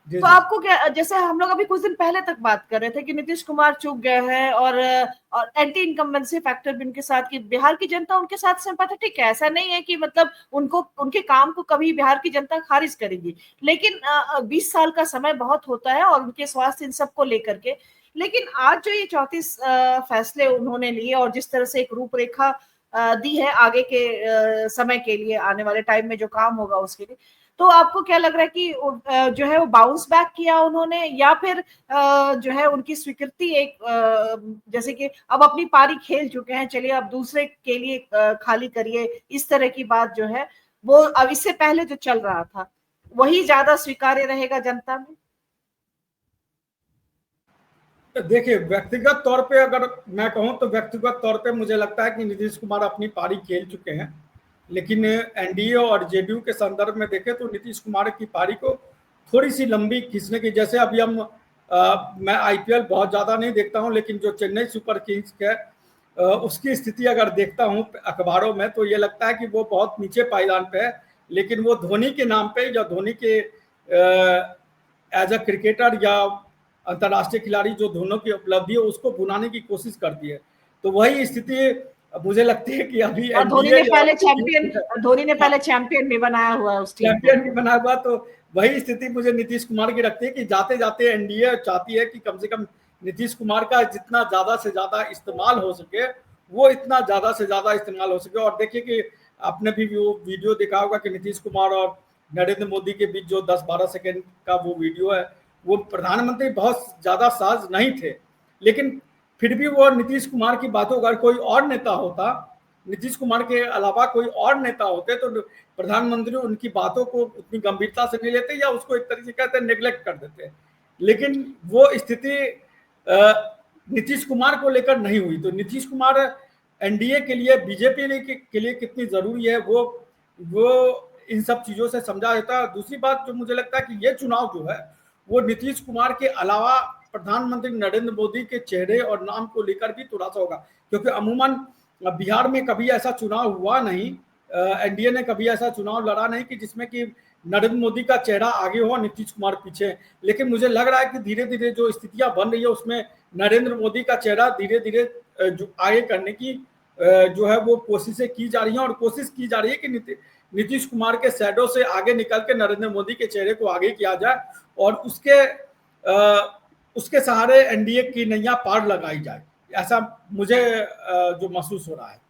तो आपको क्या, जैसे हम लोग अभी कुछ दिन पहले तक बात कर रहे थे कि नीतीश कुमार चूक गए हैं, और एंटी इनकम्बेंसी फैक्टर भी उनके साथ, कि बिहार की जनता उनके साथ सिंपैथेटिक है, ऐसा नहीं है कि मतलब उनको, उनके काम को कभी बिहार की जनता खारिज करेगी, लेकिन 20 साल का समय बहुत होता है, और उनके स्वास्थ्य इन सबको लेकर के। लेकिन आज जो ये 34 फैसले उन्होंने लिए, और जिस तरह से एक रूपरेखा दी है आगे के समय के लिए, आने वाले टाइम में जो काम होगा उसके लिए, तो आपको क्या लग रहा है कि जो है वो बाउंस बैक किया उन्होंने, या फिर जो है उनकी स्वीकृति एक, जैसे कि अब अपनी पारी खेल चुके हैं, चलिए अब दूसरे के लिए खाली करिए, इस तरह की बात जो है वो अब इससे पहले जो चल रहा था वही ज्यादा स्वीकार्य रहेगा जनता में? देखिए, व्यक्तिगत तौर पे अगर मैं कहूं तो व्यक्तिगत तौर पे मुझे लगता है कि नीतीश कुमार अपनी पारी खेल चुके हैं, लेकिन एनडीए और जेडीयू के संदर्भ में देखें तो नीतीश कुमार की पारी को थोड़ी सी लंबी खींचने की, जैसे अभी मैं आईपीएल बहुत ज़्यादा नहीं देखता हूं, लेकिन जो चेन्नई सुपर किंग्स है उसकी स्थिति अगर देखता हूं अखबारों में, तो ये लगता है कि वो बहुत नीचे पायदान पे है, लेकिन वो धोनी के नाम पे या धोनी के एज अ क्रिकेटर या अंतर्राष्ट्रीय खिलाड़ी जो दोनों की उपलब्धि है उसको भुनाने की कोशिश करती है। तो वही स्थिति मुझे लगती है कि अभी धोनी ने पहले चैंपियन भी बनाया हुआ है, उस टीम चैंपियन भी बनाया हुआ, तो वही स्थिति मुझे नीतीश कुमार की रखती है कि जाते जाते एनडीए चाहती है कि कम से कम नीतीश कुमार का जितना ज्यादा से ज्यादा इस्तेमाल हो सके, वो इतना ज्यादा से ज्यादा इस्तेमाल हो सके। और देखिए कि आपने भी वो वीडियो देखा होगा कि नीतीश कुमार और नरेंद्र मोदी के बीच जो 10-12 सेकेंड का वो वीडियो है, वो प्रधानमंत्री बहुत ज्यादा साज नहीं थे, लेकिन फिर भी वो नीतीश कुमार की बातों, अगर कोई और नेता होता, नीतीश कुमार के अलावा कोई और नेता होते, तो प्रधानमंत्री उनकी बातों को उतनी गंभीरता से नहीं लेते, या उसको एक तरीके से कहते हैं नेग्लेक्ट कर देते। लेकिन वो स्थिति नीतीश कुमार को लेकर नहीं हुई। तो नीतीश कुमार एनडीए के लिए, बीजेपी के लिए कितनी जरूरी है वो इन सब चीजों से समझा देता है। दूसरी बात जो मुझे लगता है कि ये चुनाव जो है वो नीतीश कुमार के अलावा प्रधानमंत्री नरेंद्र मोदी के चेहरे और नाम को लेकर भी थोड़ा सा होगा, क्योंकि अमूमन बिहार में कभी ऐसा चुनाव हुआ नहीं, एनडीए ने कभी ऐसा चुनाव लड़ा नहीं कि जिसमें कि नरेंद्र मोदी का चेहरा आगे हो, नीतीश कुमार पीछे। लेकिन मुझे लग रहा है कि धीरे धीरे जो स्थितियां बन रही है उसमें नरेंद्र मोदी का चेहरा धीरे धीरे जो आगे करने की जो है वो कोशिशें की जा रही हैं, और कोशिश की जा रही है कि नीतीश कुमार के शैडो से आगे निकल के नरेंद्र मोदी के चेहरे को आगे किया जाए, और उसके सहारे एनडीए की नैया पार लगाई जाए, ऐसा मुझे जो महसूस हो रहा है।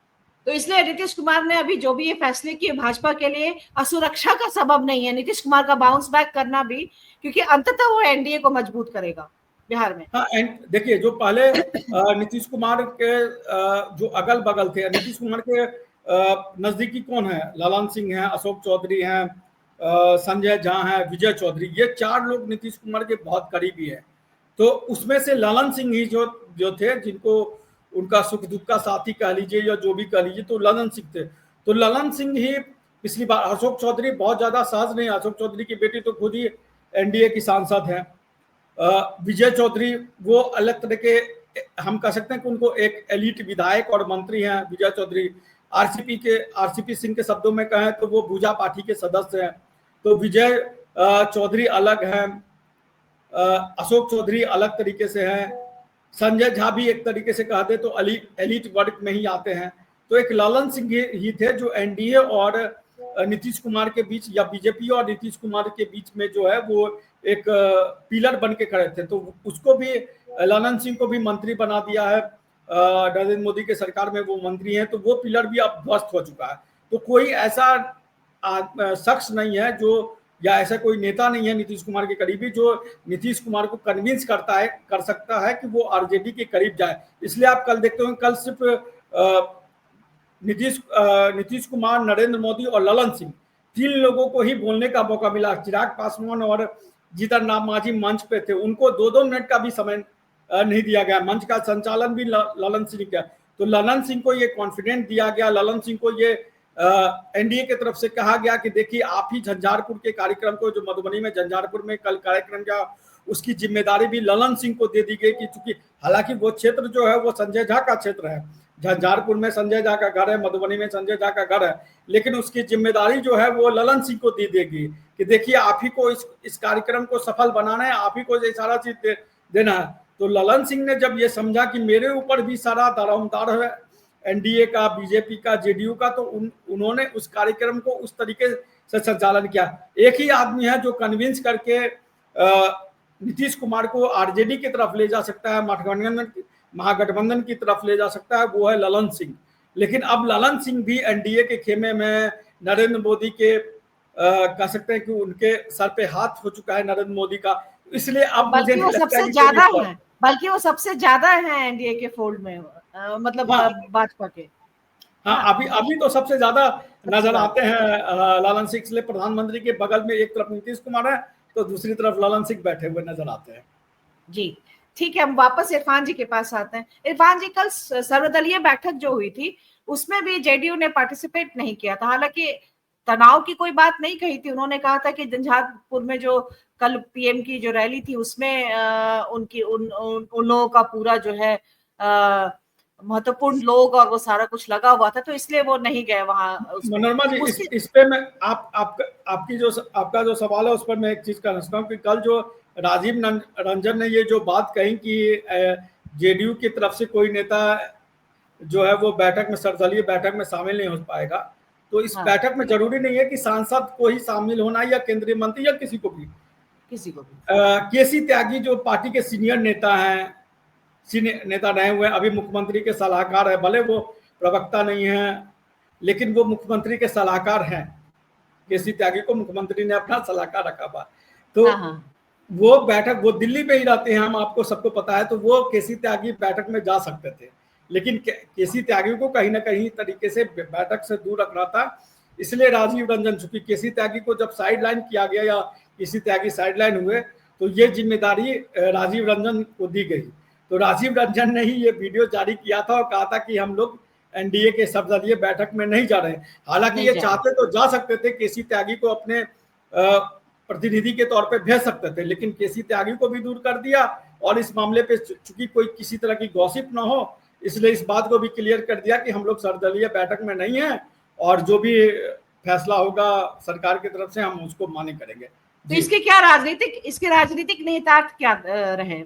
तो इसलिए नीतीश कुमार ने अभी जो भी ये फैसले किए भाजपा के लिए असुरक्षा का सबब नहीं है, नीतीश कुमार का बाउंस बैक करना भी, क्योंकि अंततः वो एनडीए को मजबूत करेगा बिहार में। हाँ, देखिए जो पहले नीतीश कुमार के जो अगल बगल थे, नीतीश कुमार के नजदीकी कौन है, ललन सिंह हैं, अशोक चौधरी हैं, संजय झा हैं, विजय चौधरी, ये 4 लोग नीतीश कुमार के बहुत करीबी है। तो उसमें से ललन सिंह ही जो थे, जिनको उनका सुख दुख का साथी कह लीजिए या जो भी कह लीजिए, तो ललन सिंह थे। तो ललन सिंह ही पिछली बार, अशोक चौधरी बहुत ज्यादा साज नहीं, अशोक चौधरी की बेटी तो खुद ही एनडीए की सांसद है। विजय चौधरी वो अलग तरह के, हम कह सकते हैं कि उनको एक एलिट विधायक और मंत्री हैं विजय चौधरी। आरसीपी सिंह के शब्दों में कहें तो वो भूजा पार्टी के सदस्य हैं। तो विजय चौधरी अलग हैं, अशोक चौधरी अलग तरीके से हैं, संजय झा भी एक तरीके से कह दे तो एलिट वर्ग में ही आते हैं। तो एक ललन सिंह ही थे जो एनडीए और नीतीश कुमार के बीच, या बीजेपी और नीतीश कुमार के बीच में जो है वो एक पिलर बन के खड़े थे। तो उसको भी, ललन सिंह को भी मंत्री बना दिया है, नरेंद्र मोदी के सरकार में वो मंत्री हैं, तो वो पिलर भी अब ध्वस्त हो चुका है। तो कोई ऐसा शख्स नहीं है जो, या ऐसा कोई नेता नहीं है नीतीश कुमार के करीबी जो नीतीश कुमार को कन्विंस कर सकता है कि वो आरजेडी के करीब जाए। इसलिए आप कल देखते हो, कल सिर्फ नीतीश कुमार, नरेंद्र मोदी और ललन सिंह, 3 लोगों को ही बोलने का मौका मिला। चिराग पासवान और जीतन राम मांझी मंच पे थे, उनको 2-2 मिनट का भी समय नहीं दिया गया। मंच का संचालन भी ललन सिंह किया। तो ललन सिंह को ये कॉन्फिडेंस दिया गया, ललन सिंह को ये एनडीए की तरफ से कहा गया कि देखिए आप ही झंझारपुर के कार्यक्रम को, जो मधुबनी में झंझारपुर में कल कार्यक्रम का, उसकी जिम्मेदारी भी ललन सिंह को दे दी गई कि चूंकि हालांकि वो क्षेत्र जो है वो संजय झा का क्षेत्र है, झंझारपुर में संजय झा का घर है, मधुबनी में संजय झा का घर है, लेकिन उसकी जिम्मेदारी जो है वो ललन सिंह को दी देगी कि देखिए आप ही को इस कार्यक्रम को सफल बनाना है, आप ही को ये सारा चीज देना है। तो ललन सिंह ने जब ये समझा कि मेरे ऊपर भी सारा दारोमदार है एनडीए का, बीजेपी का, जेडीयू का, तो उन्होंने उस कार्यक्रम को उस तरीके से संचालन किया। एक ही आदमी है जो कन्विंस करके नीतीश कुमार को आरजेडी की तरफ ले जा सकता है, महागठबंधन की तरफ ले जा सकता है, वो है ललन सिंह। लेकिन अब ललन सिंह भी एनडीए के खेमे में नरेंद्र मोदी के कह सकते हैं कि उनके सर पे हाथ हो चुका है नरेंद्र मोदी का, इसलिए अब मुझे बल्कि वो सबसे ज्यादा है, बल्कि वो सबसे ज्यादा है एनडीए के फोल्ड में, मतलब भाजपा के। हाँ, अभी तो सबसे ज्यादा नजर आते हैं ललन सिंह, इसलिए प्रधानमंत्री के बगल में एक तरफ नीतीश कुमार है तो दूसरी तरफ ललन सिंह बैठे हुए नजर आते हैं। जी ठीक है, हम वापस इरफान जी के पास आते हैं। इरफान जी, कल सर्वदलीय बैठक जो हुई थी उसमें भी जेडीयू ने पार्टिसिपेट नहीं किया था, हालांकि तनाव की कोई बात नहीं कही थी। उन्होंने कहा था कि झंझारपुर में जो कल पीएम की जो रैली थी उसमें उनकी उन लोगों का पूरा जो है महत्वपूर्ण लोग और वो सारा कुछ लगा हुआ था, तो इसलिए वो नहीं गए वहां। मनोरमा जी, इस पे मैं आपका जो सवाल है उस पर मैं एक चीज कहना चाहता हूँ कि कल जो राजीव रंजन ने ये जो बात कही कि जेडीयू की तरफ से कोई नेता जो है वो बैठक में, सर्वदलीय बैठक में शामिल नहीं हो पाएगा, तो इस बैठक में जरूरी नहीं है कि सांसद को ही शामिल होना या केंद्रीय मंत्री या किसी को भी। केसी त्यागी जो पार्टी के सीनियर नेता हैं, नेता रहे हुए, अभी मुख्यमंत्री के सलाहकार है, भले वो प्रवक्ता नहीं है लेकिन वो मुख्यमंत्री के सलाहकार हैं। केसी त्यागी को मुख्यमंत्री ने अपना सलाहकार रखा हुआ, तो वो बैठक, वो दिल्ली में ही रहते हैं, हम आपको सबको पता है, तो वो केसी त्यागी बैठक में जा सकते थे, लेकिन केसी त्यागी को कहीं ना कहीं तरीके से बैठक से दूर रखना था। इसलिए राजीव रंजन, चूंकि केसी त्यागी को जब साइडलाइन किया गया या केसी त्यागी साइडलाइन हुए तो ये जिम्मेदारी राजीव रंजन को दी गई। तो राजीव रंजन ने ही ये वीडियो जारी किया था और कहा था कि हम लोग एनडीए के सर्वदलीय बैठक में नहीं जा रहे हैं। हालांकि ये चाहते तो जा सकते थे, केसी त्यागी को अपने प्रतिनिधि के तौर पे भेज सकते थे, लेकिन केसी त्यागी को भी दूर कर दिया और इस मामले पे चूंकि कोई किसी तरह की गॉसिप ना हो, इसलिए इस बात को भी क्लियर कर दिया कि हम लोग सर्वदलीय बैठक में नहीं है और जो भी फैसला होगा सरकार की तरफ से हम उसको मान्य करेंगे। तो इसके क्या राजनीतिक निहितार्थ क्या रहे?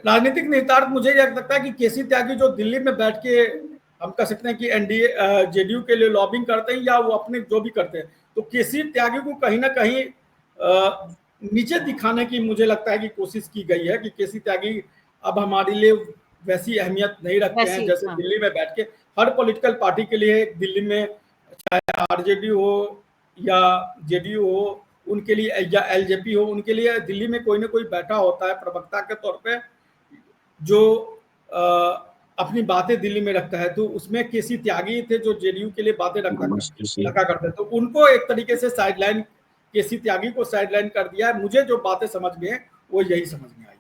राजनीतिक निहितार्थ मुझे यह लगता है कि केसी त्यागी जो दिल्ली में बैठ के, हम कह सकते हैं कि एनडीए जेडीयू के लिए लॉबिंग करते हैं या वो अपने जो भी करते हैं, तो केसी त्यागी को कहीं ना कहीं नीचे दिखाने की मुझे लगता है कि कोशिश की गई है कि केसी त्यागी अब हमारे लिए वैसी अहमियत नहीं रखते हैं जैसे दिल्ली में बैठ के हर पॉलिटिकल पार्टी के लिए, दिल्ली में चाहे आरजेडी हो या जेडीयू हो उनके लिए, या एलजेपी हो, उनके लिए दिल्ली में कोई ना कोई बैठा होता है प्रवक्ता के तौर पे जो अपनी बातें दिल्ली में रखता है। तो उसमें केसी त्यागी थे जो जेडीयू के लिए बातें रखा करते, तो उनको एक तरीके से साइडलाइन, केसी त्यागी को साइडलाइन कर दिया है। मुझे जो बातें समझ में है वो यही समझ में आई।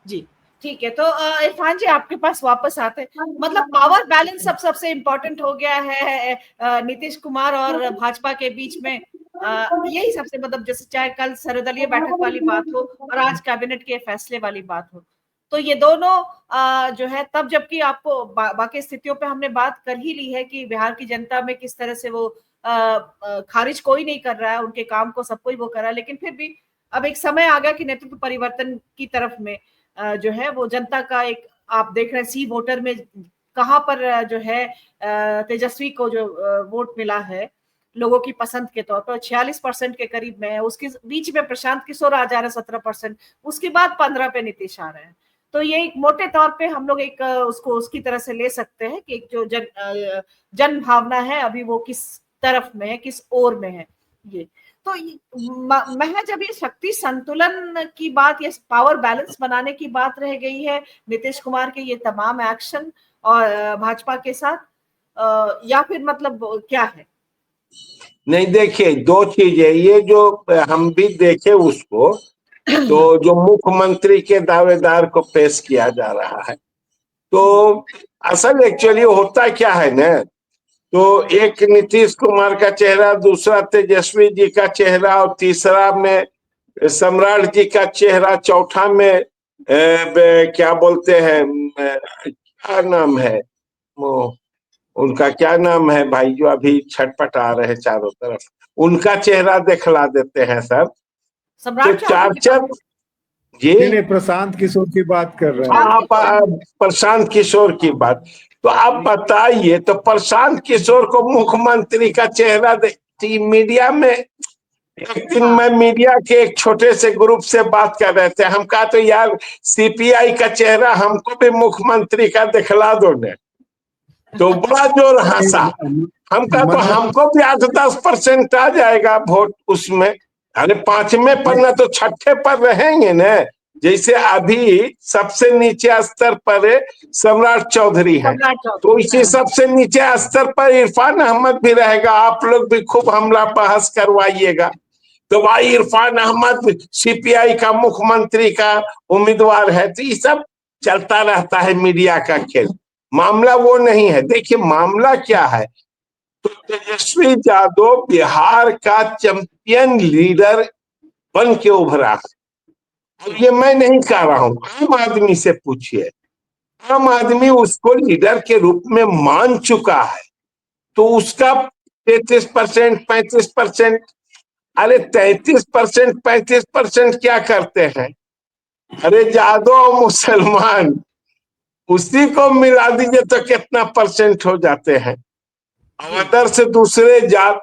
जी ठीक है, तो इरफान जी आपके पास वापस आते हैं। मतलब पावर बैलेंस सबसे इम्पोर्टेंट हो गया है नीतीश कुमार और भाजपा के बीच में, यही सबसे, मतलब जैसे चाहे कल सर्वदलीय बैठक वाली बात हो और आज कैबिनेट के फैसले वाली बात हो, तो ये दोनों जो है, तब जबकि आपको बाकी स्थितियों पे हमने बात कर ही ली है कि बिहार की जनता में किस तरह से वो खारिज कोई नहीं कर रहा है, उनके काम को सब कोई वो कर रहा है, लेकिन फिर भी अब एक समय आ गया कि नेतृत्व परिवर्तन की तरफ में जो है वो जनता का एक, आप देख रहे हैं सी वोटर में कहाँ पर जो है तेजस्वी को जो वोट मिला है लोगों की पसंद के तौर पर 46% के करीब में है, उसके बीच में प्रशांत किशोर आ जा रहे हैं 17%, उसके बाद 15 पे नीतीश आ रहे हैं। तो ये एक मोटे तौर पे हम लोग एक उसको उसकी तरह से ले सकते हैं कि एक जो जन भावना है अभी वो किस तरफ में है, किस ओर में है। ये तो महज अभी शक्ति संतुलन की बात या पावर बैलेंस बनाने की बात रह गई है नीतीश कुमार के ये तमाम एक्शन और भाजपा के साथ, या फिर मतलब क्या है? नहीं देखिए, दो चीजें, ये जो हम भी देखे उसको, तो जो मुख्यमंत्री के दावेदार को पेश किया जा रहा है, तो असल एक्चुअली होता क्या है ना, तो एक नीतीश कुमार का चेहरा, दूसरा तेजस्वी जी का चेहरा, और तीसरा में सम्राट जी का चेहरा, चौथा में क्या बोलते हैं, क्या नाम है वो, उनका क्या नाम है भाई जो अभी छटपटा रहे चारों तरफ, उनका चेहरा दिखला देते हैं सब। तो सम्राट चार चौधरी की चार बात? जी, नहीं, प्रशांत किशोर की बात कर रहे हैं। आप प्रशांत किशोर की बात, तो आप बताइए, तो प्रशांत किशोर को मुख्यमंत्री का चेहरा मीडिया में, एक दिन मैं मीडिया के एक छोटे से ग्रुप से बात कर रहे थे, हम कहा तो यार सीपीआई का चेहरा हमको भी मुख्यमंत्री का दिखला दो ने, तो बड़ा जोर हंसा। हम कहा तो हमको भी 8-10% आ जाएगा वोट उसमें, अरे पांचवें पर ना तो छठे पर रहेंगे न, जैसे अभी सबसे नीचे स्तर पर सम्राट चौधरी हैं, सम्राट तो चौधरी, इसी हाँ। सबसे नीचे स्तर पर इरफान अहमद भी रहेगा। आप लोग भी खूब हमला बहस करवाइएगा, तो भाई इरफान अहमद सीपीआई का मुख्यमंत्री का उम्मीदवार है, तो ये सब चलता रहता है मीडिया का खेल। मामला वो नहीं है। देखिए मामला क्या है, तो तेजस्वी यादव बिहार का चैंपियन लीडर बन के उभरा है। और ये मैं नहीं कह रहा हूं, आम आदमी से पूछिए, आम आदमी उसको लीडर के रूप में मान चुका है। तो उसका 33%, 35%, अरे 33%, 35% क्या करते हैं? अरे यादव और मुसलमान, उसी को मिला दीजिए तो कितना परसेंट हो जाते हैं। अदर से दूसरे जात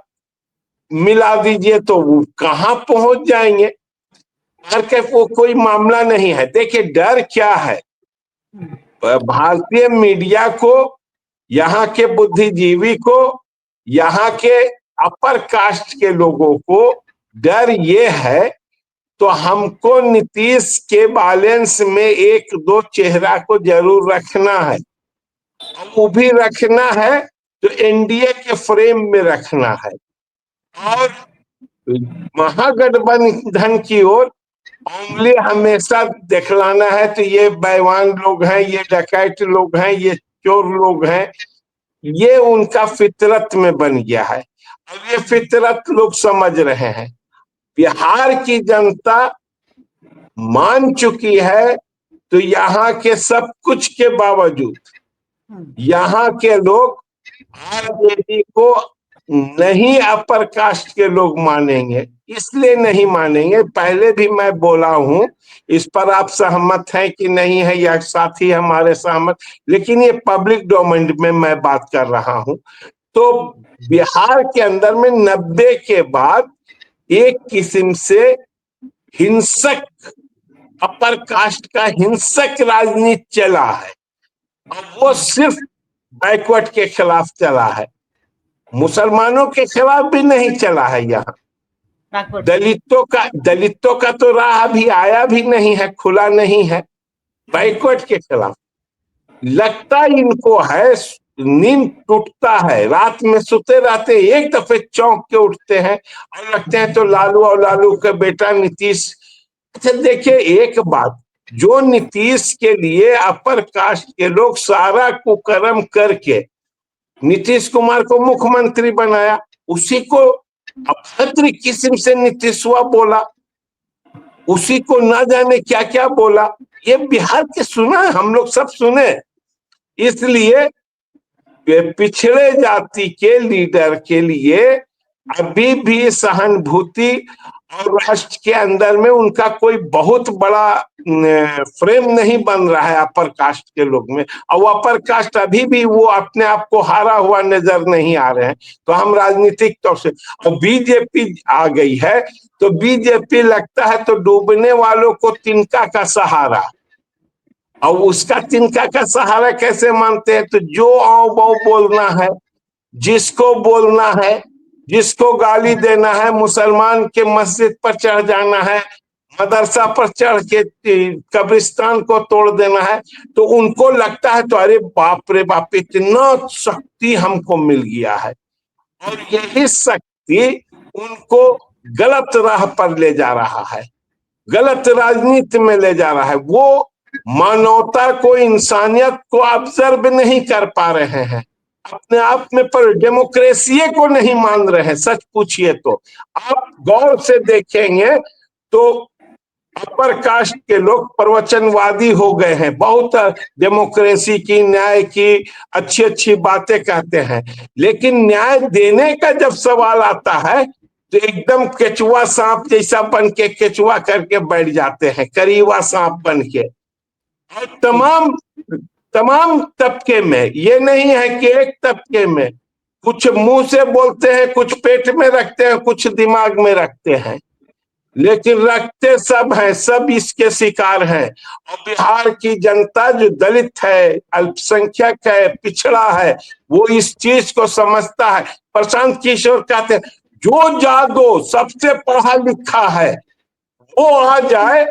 मिला दीजिए तो वो कहां पहुंच जाएंगे। डर के वो कोई मामला नहीं है। देखिए डर क्या है, भारतीय मीडिया को, यहाँ के बुद्धिजीवी को, यहाँ के अपर कास्ट के लोगों को डर ये है, तो हमको नीतीश के बैलेंस में एक दो चेहरा को जरूर रखना है, वो भी रखना है तो एनडीए के फ्रेम में रखना है। और महागठबंधन की ओर उंगली हमेशा दिखलाना है, तो ये बेईमान लोग हैं, ये डकैत लोग हैं, ये चोर लोग हैं, ये उनका फितरत में बन गया है। और ये फितरत लोग समझ रहे हैं। बिहार की जनता मान चुकी है, तो यहाँ के सब कुछ के बावजूद यहाँ के लोग आरजेडी को नहीं अपर कास्ट के लोग मानेंगे। इसलिए नहीं मानेंगे, पहले भी मैं बोला हूं, इस पर आप सहमत हैं कि नहीं है, या साथी हमारे सहमत, लेकिन ये पब्लिक डोमेन में मैं बात कर रहा हूं। तो बिहार के अंदर में 90 के बाद एक किस्म से हिंसक, अपर कास्ट का हिंसक राजनीति चला है, और वो सिर्फ बैकवर्ड के खिलाफ चला है, मुसलमानों के खिलाफ भी नहीं चला है। यहाँ दलितों का तो राह अभी आया भी नहीं है, खुला नहीं है। बैकवर्ड के खिलाफ लगता इनको है, नींद टूटता है, रात में सोते रहते एक दफे चौंक के उठते हैं और लगते हैं तो लालू और लालू का बेटा नीतीश। अच्छा देखिए एक बात, जो नीतीश के लिए अपर कास्ट के लोग सारा कुकर्म करके नीतीश कुमार को मुख्यमंत्री बनाया, उसी को अभद्र किस्म से नीतीशवा बोला, उसी को ना जाने क्या क्या बोला। ये बिहार के सुना, हम लोग सब सुने। इसलिए पिछड़े जाति के लीडर के लिए अभी भी सहानुभूति और राष्ट्र के अंदर में उनका कोई बहुत बड़ा फ्रेम नहीं बन रहा है अपर कास्ट के लोग में। और वो अपर कास्ट अभी भी वो अपने आप को हारा हुआ नजर नहीं आ रहे हैं। तो हम राजनीतिक तौर से, और बीजेपी आ गई है, तो बीजेपी लगता है तो डूबने वालों को तिनका का सहारा, और उसका तिनका का सहारा कैसे मानते हैं? तो जो आओ बहु बोलना है, जिसको बोलना है, जिसको गाली देना है, मुसलमान के मस्जिद पर चढ़ जाना है, मदरसा पर चढ़ के कब्रिस्तान को तोड़ देना है, तो उनको लगता है तो अरे बाप रे बाप, इतना शक्ति हमको मिल गया है। और यही शक्ति उनको गलत राह पर ले जा रहा है, गलत राजनीति में ले जा रहा है। वो मानवता को, इंसानियत को ऑब्जर्व नहीं कर पा रहे हैं अपने आप में, पर डेमोक्रेसी को नहीं मान रहे हैं। सच पूछिए तो आप गौर से देखेंगे तो अपर कास्ट के लोग प्रवचनवादी हो गए हैं, बहुत डेमोक्रेसी की, न्याय की अच्छी अच्छी बातें कहते हैं, लेकिन न्याय देने का जब सवाल आता है तो एकदम केचुआ सांप जैसा बन के केचुआ करके बैठ जाते हैं, करीवा सांप बन के। और तमाम तमाम तबके में, ये नहीं है कि एक तबके में, कुछ मुंह से बोलते हैं, कुछ पेट में रखते हैं, कुछ दिमाग में रखते हैं, लेकिन रखते सब हैं, सब इसके शिकार हैं। और बिहार की जनता जो दलित है, अल्पसंख्यक है, पिछड़ा है, वो इस चीज को समझता है। प्रशांत किशोर कहते हैं जो जादो सबसे पढ़ा लिखा है वो आ जाए,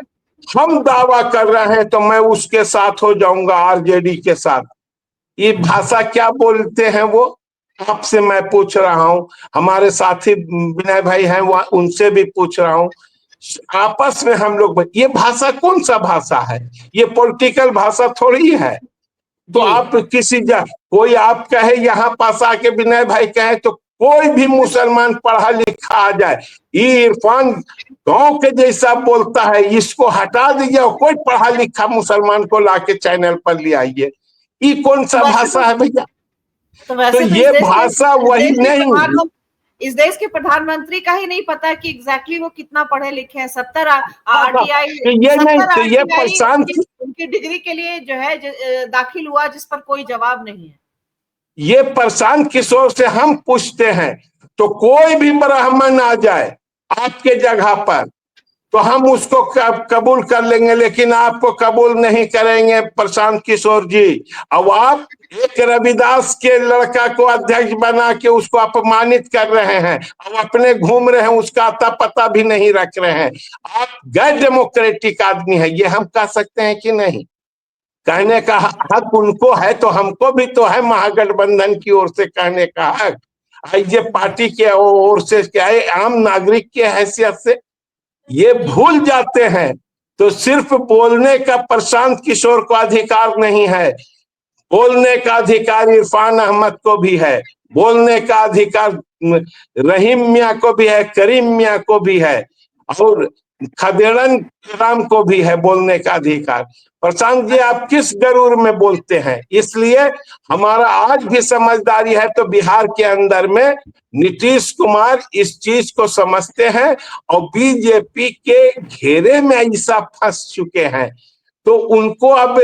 हम दावा कर रहे हैं तो मैं उसके साथ हो जाऊंगा, आरजेडी के साथ। ये भाषा क्या बोलते हैं वो, आपसे मैं पूछ रहा हूं, हमारे साथी विनय भाई हैं वो, उनसे भी पूछ रहा हूं, आपस में हम लोग, ये भाषा कौन सा भाषा है? ये पॉलिटिकल भाषा थोड़ी है। तो आप किसी कोई आप कहे यहाँ पास आके विनय भाई कहे तो कोई भी मुसलमान पढ़ा लिखा आ जाए, ये इरफान गांव के जैसा बोलता है, इसको हटा दीजिए और कोई पढ़ा लिखा मुसलमान को लाके चैनल पर ले आइए। ये कौन सा भाषा है भैया? तो ये भाषा वही नहीं, इस देश के प्रधानमंत्री का ही नहीं पता कि एग्जैक्टली वो कितना पढ़े लिखे हैं। 70 आरटीआई, ये नहीं तो ये प्रशांत उनकी डिग्री के लिए जो है दाखिल हुआ, जिस पर कोई जवाब नहीं है। ये प्रशांत किशोर से हम पूछते हैं तो कोई भी ब्राह्मण आ जाए आपके जगह पर तो हम उसको कबूल कर लेंगे, लेकिन आपको कबूल नहीं करेंगे प्रशांत किशोर जी। अब आप एक रविदास के लड़का को अध्यक्ष बना के उसको अपमानित कर रहे हैं, अब अपने घूम रहे हैं, उसका अता पता भी नहीं रख रहे हैं। आप गैर डेमोक्रेटिक आदमी है, ये हम कह सकते हैं कि नहीं? कहने का हक उनको है तो हमको भी तो है, महागठबंधन की ओर से कहने का हक, ये पार्टी के ओर से क्या है, आम नागरिक के हैसियत से ये भूल जाते हैं। तो सिर्फ बोलने का प्रशांत किशोर को अधिकार नहीं है, बोलने का अधिकार इरफान अहमद को भी है, बोलने का अधिकार रहीम मियाँ को भी है, करीम मियाँ को भी है, और खदेड़न राम को भी है बोलने का अधिकार। प्रशांत जी आप किस गरूर में बोलते हैं? इसलिए हमारा आज भी समझदारी है तो बिहार के अंदर में नीतीश कुमार इस चीज को समझते हैं और बीजेपी के घेरे में ऐसा फंस चुके हैं, तो उनको अब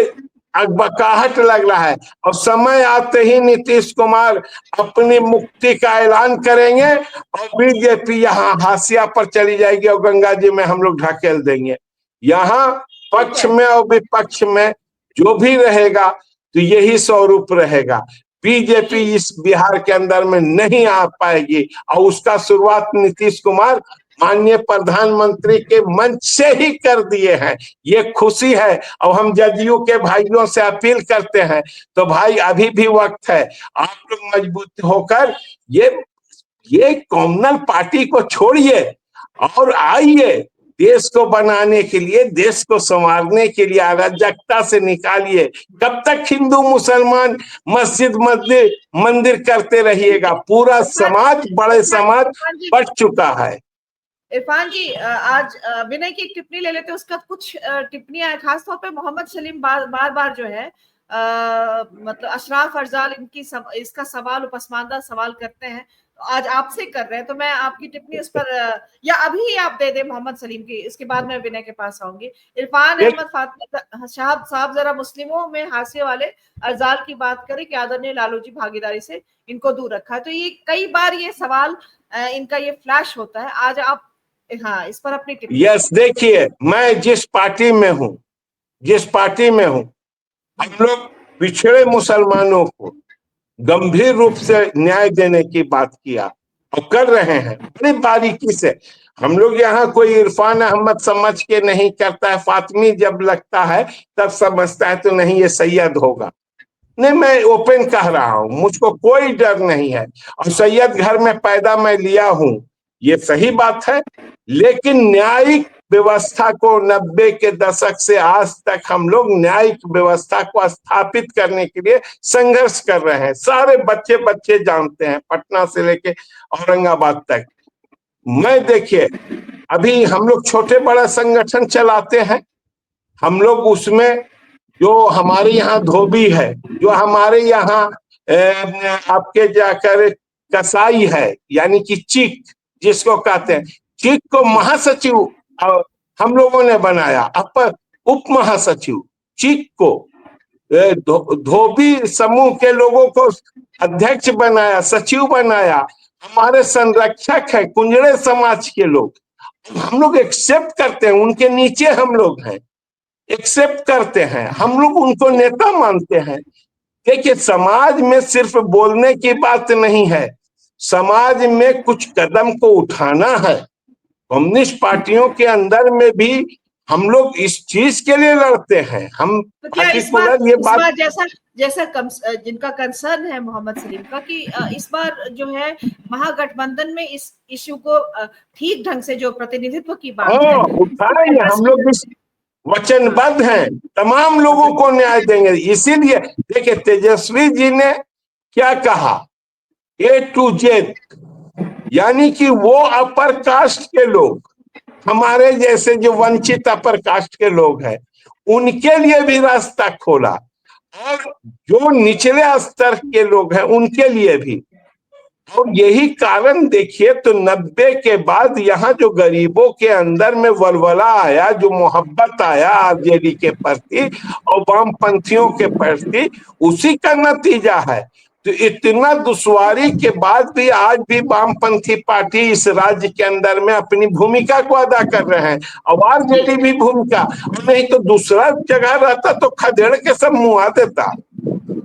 बकाहट लग रहा है। और समय आते ही नीतीश कुमार अपनी मुक्ति का ऐलान करेंगे और बीजेपी यहाँ हाशिया पर चली जाएगी और गंगा जी में हम लोग ढकेल देंगे। यहाँ पक्ष में और विपक्ष में जो भी रहेगा तो यही स्वरूप रहेगा। बीजेपी इस बिहार के अंदर में नहीं आ पाएगी और उसका शुरुआत नीतीश कुमार माननीय प्रधानमंत्री के मंच से ही कर दिए हैं। ये खुशी है और हम जदयू के भाइयों से अपील करते हैं, तो भाई अभी भी वक्त है, आप लोग मजबूत होकर ये कम्युनल पार्टी को छोड़िए और आइए देश को बनाने के लिए, देश को संवारने के लिए, अराजकता से निकालिए। कब तक हिंदू मुसलमान मस्जिद मंदिर करते रहिएगा? पूरा समाज, बड़े समाज बढ़ चुका है। इरफान जी आज विनय की एक टिप्पणी ले लेते हैं, उसका कुछ टिप्पणियां खासतौर पे मोहम्मद सलीम बार बार जो है मतलब अशराफ अफजाल इसका सवाल, उपस्मानदा सवाल करते हैं, तो आज आपसे कर रहे हैं, तो मैं आपकी टिप्पणी उस पर या अभी आप दे दे मोहम्मद सलीम की, इसके बाद मैं विनय के पास आऊंगी। इरफान अहमद फातिमा साहब जरा मुस्लिमों में हाशिए वाले अफजाल की बात करें कि आदरणीय लालू जी भागीदारी से इनको दूर रखा है, तो ये कई बार ये सवाल इनका ये फ्लैश होता है, आज आप हाँ इस पर अपनी टिप्पणी। यस, देखिए मैं जिस पार्टी में हूँ हम लोग पिछड़े मुसलमानों को गंभीर रूप से न्याय देने की बात किया, और कर रहे हैं बड़ी बारीकी से। हम लोग यहाँ कोई इरफान अहमद समझ के नहीं करता है, फातिमी जब लगता है तब समझता है तो नहीं ये सैयद होगा। नहीं, मैं ओपन कह रहा हूं, मुझको कोई डर नहीं है। और सैयद घर में पैदा मैं लिया हूं, ये सही बात है। लेकिन न्यायिक व्यवस्था को 90 के दशक से आज तक हम लोग न्यायिक व्यवस्था को स्थापित करने के लिए संघर्ष कर रहे हैं। सारे बच्चे बच्चे जानते हैं, पटना से लेके औरंगाबाद तक। मैं देखिए, अभी हम लोग छोटे बड़े संगठन चलाते हैं, हम लोग उसमें जो हमारे यहाँ धोबी है, जो हमारे यहाँ आपके जाकर कसाई है, यानी कि चीक जिसको कहते हैं, चीक को महासचिव हम लोगों ने बनाया, अपर उप महासचिव चीक को, धोबी समूह के लोगों को अध्यक्ष बनाया, सचिव बनाया। हमारे संरक्षक है कुंजड़े समाज के लोग, हम लोग एक्सेप्ट करते हैं, उनके नीचे हम लोग हैं, एक्सेप्ट करते हैं, हम लोग उनको नेता मानते हैं। देखिए, समाज में सिर्फ बोलने की बात नहीं है, समाज में कुछ कदम को उठाना है। कम्युनिस्ट पार्टियों के अंदर में भी हम लोग इस चीज के लिए लड़ते हैं। हम तो क्या इस बार जैसा जिनका कंसर्न है मोहम्मद सलीम का कि इस बार जो है महागठबंधन में इस इश्यू को ठीक ढंग से जो प्रतिनिधित्व की बात है उठाएंगे, हम लोग वचनबद्ध हैं, तमाम लोगों को न्याय देंगे। इसीलिए देखिए, तेजस्वी जी ने क्या कहा, A to Z, यानी कि वो अपर कास्ट के लोग, हमारे जैसे जो वंचित अपर कास्ट के लोग हैं, उनके लिए भी रास्ता खोला, और जो निचले स्तर के लोग हैं उनके लिए भी। और यही कारण देखिए, तो 90 के बाद यहाँ जो गरीबों के अंदर में वलवला आया, जो मोहब्बत आया आरजेडी के प्रति और वामपंथियों के प्रति, उसी का नतीजा है। तो इतना दुश्वारी के बाद भी आज भी वामपंथी पार्टी इस राज्य के अंदर में अपनी भूमिका को अदा कर रहे हैं, और आरजेडी भी भूमिका, और नहीं तो दूसरा जगह रहता तो खदेड़ के सब मुआ देता।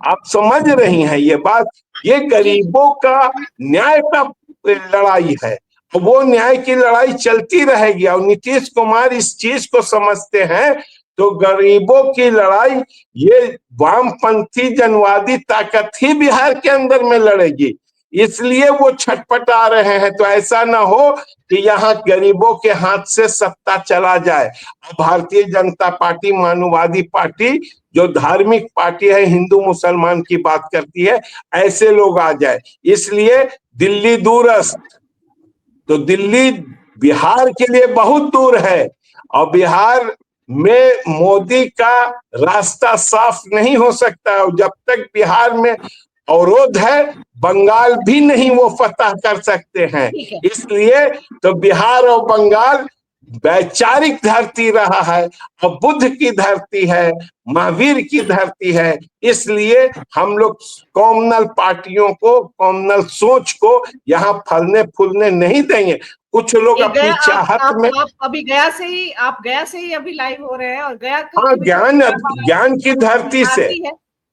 आप समझ रही हैं ये बात, ये गरीबों का न्याय का लड़ाई है, वो न्याय की लड़ाई चलती रहेगी। और नीतीश कुमार इस चीज को समझते हैं, तो गरीबों की लड़ाई ये वामपंथी जनवादी ताकत ही बिहार के अंदर में लड़ेगी, इसलिए वो छटपटा रहे हैं। तो ऐसा ना हो कि यहाँ गरीबों के हाथ से सत्ता चला जाए। भारतीय जनता पार्टी मानववादी पार्टी, जो धार्मिक पार्टी है, हिंदू मुसलमान की बात करती है, ऐसे लोग आ जाए। इसलिए दिल्ली दूरस्थ, तो दिल्ली बिहार के लिए बहुत दूर है, और बिहार में मोदी का रास्ता साफ नहीं हो सकता। और जब तक बिहार में अवरोध है, बंगाल भी नहीं वो फतह कर सकते हैं। इसलिए तो बिहार और बंगाल वैचारिक धरती रहा है, और बुद्ध की धरती है, महावीर की धरती है। इसलिए हम लोग कॉमनल पार्टियों को, कॉमनल सोच को यहाँ फलने फूलने नहीं देंगे। कुछ लोग अपनी चाहत में, आप अभी गया से ही अभी लाइव हो रहे हैं, और गया ज्ञान की धरती से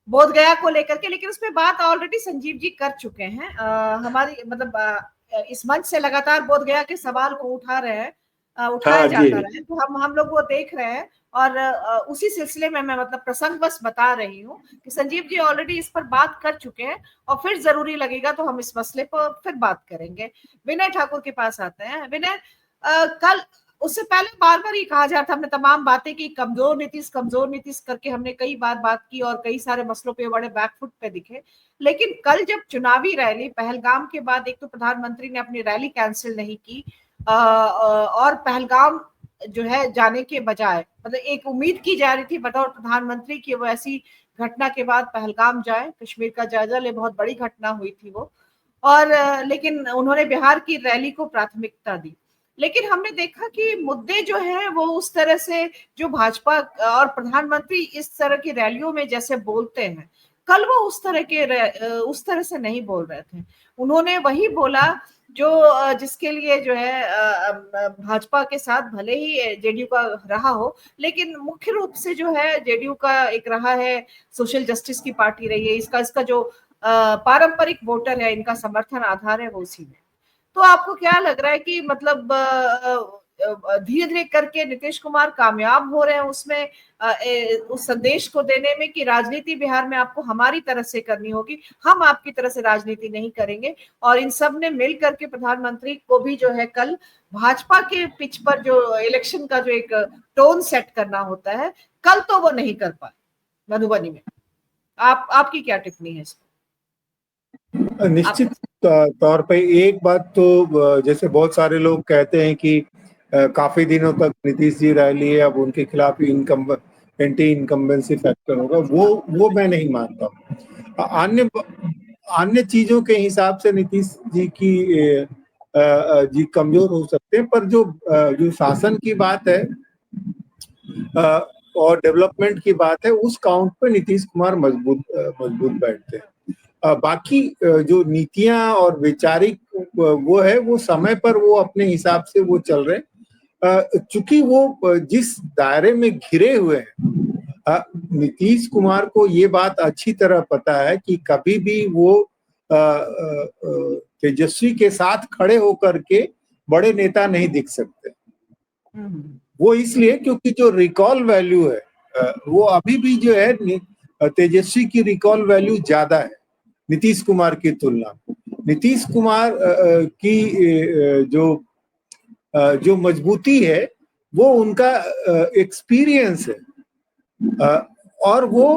बोध गया को लेकर के, लेकिन उसमें बात ऑलरेडी संजीव जी कर चुके हैं। हमारी मतलब इस मंच से लगातार बोध गया के सवाल को उठा रहे हैं, उठाया जाता रहा है, तो हम लोग वो देख रहे हैं। और उसी सिलसिले में मैं मतलब प्रसंगवश बता रही हूँ कि संजीव जी ऑलरेडी इस पर बात कर चुके हैं, और फिर जरूरी लगेगा तो हम इस मसले पर फिर बात करेंगे। विनय ठाकुर के पास आते हैं। विनय, कल उससे पहले बार बार ये कहा जा रहा था, हमने तमाम बातें की, कमजोर नीतीश करके हमने कई बार बात की, और कई सारे मसलों पे बड़े बैकफुट पे दिखे। लेकिन कल जब चुनावी रैली पहलगाम के बाद, एक तो प्रधानमंत्री ने अपनी रैली कैंसिल नहीं की, और पहलगाम जो है जाने के बजाय, मतलब एक उम्मीद की जा रही थी बतौर प्रधानमंत्री की वो ऐसी घटना के बाद पहलगाम जाए, कश्मीर का जायजा ले, बहुत बड़ी घटना हुई थी वो, और लेकिन उन्होंने बिहार की रैली को प्राथमिकता दी। लेकिन हमने देखा कि मुद्दे जो है वो उस तरह से, जो भाजपा और प्रधानमंत्री इस तरह की रैलियों में जैसे बोलते हैं, कल वो उस तरह से नहीं बोल रहे थे। उन्होंने वही बोला जो जिसके लिए जो है भाजपा के साथ भले ही जेडीयू का रहा हो, लेकिन मुख्य रूप से जो है जेडीयू का एक रहा है, सोशल जस्टिस की पार्टी रही है, इसका जो पारंपरिक वोटर है, इनका समर्थन आधार है वो उसी में। तो आपको क्या लग रहा है कि मतलब धीरे धीरे करके नीतीश कुमार कामयाब हो रहे हैं उसमें उस संदेश को देने में कि राजनीति बिहार में आपको हमारी तरफ से करनी होगी, हम आपकी तरफ से राजनीति नहीं करेंगे। और इन सब ने मिल करके प्रधानमंत्री को भी जो है कल भाजपा के पिच पर जो इलेक्शन का जो एक टोन सेट करना होता है, कल तो वो नहीं कर पाए मधुबनी में। आपकी क्या टिप्पणी है इस पर? निश्चित तौर पे एक बात तो जैसे बहुत सारे लोग कहते हैं कि काफी दिनों तक नीतीश जी रह लिए, अब उनके खिलाफ एंटी इनकम्बेंसी फैक्टर होगा, वो मैं नहीं मानता। अन्य अन्य चीजों के हिसाब से नीतीश जी जी कमजोर हो सकते हैं, पर जो शासन की बात है और डेवलपमेंट की बात है, उस काउंट पे नीतीश कुमार मजबूत बैठते हैं। बाकी जो नीतियां और वैचारिक वो है, वो समय पर वो अपने हिसाब से वो चल रहे हैं। चूंकि वो जिस दायरे में घिरे हुए हैं, नीतीश कुमार को ये बात अच्छी तरह पता है कि कभी भी वो तेजस्वी के साथ खड़े होकर के बड़े नेता नहीं दिख सकते। वो इसलिए क्योंकि जो रिकॉल वैल्यू है वो अभी भी जो है तेजस्वी की रिकॉल वैल्यू ज्यादा है नीतीश कुमार की तुलना में। नीतीश कुमार की जो मजबूती है वो उनका एक्सपीरियंस है। और वो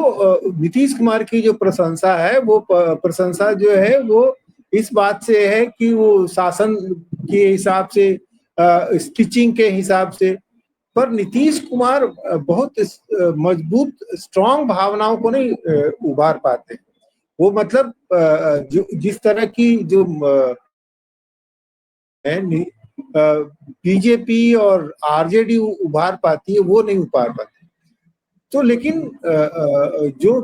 नीतीश कुमार की जो प्रशंसा है, वो प्रशंसा जो है वो इस बात से है कि वो शासन के हिसाब से, स्टिचिंग के हिसाब से, पर नीतीश कुमार बहुत मजबूत स्ट्रॉन्ग भावनाओं को नहीं उभार पाते। वो मतलब जिस तरह की जो बीजेपी और आरजेडी उभार पाती है, वो नहीं उभार पाती। तो लेकिन जो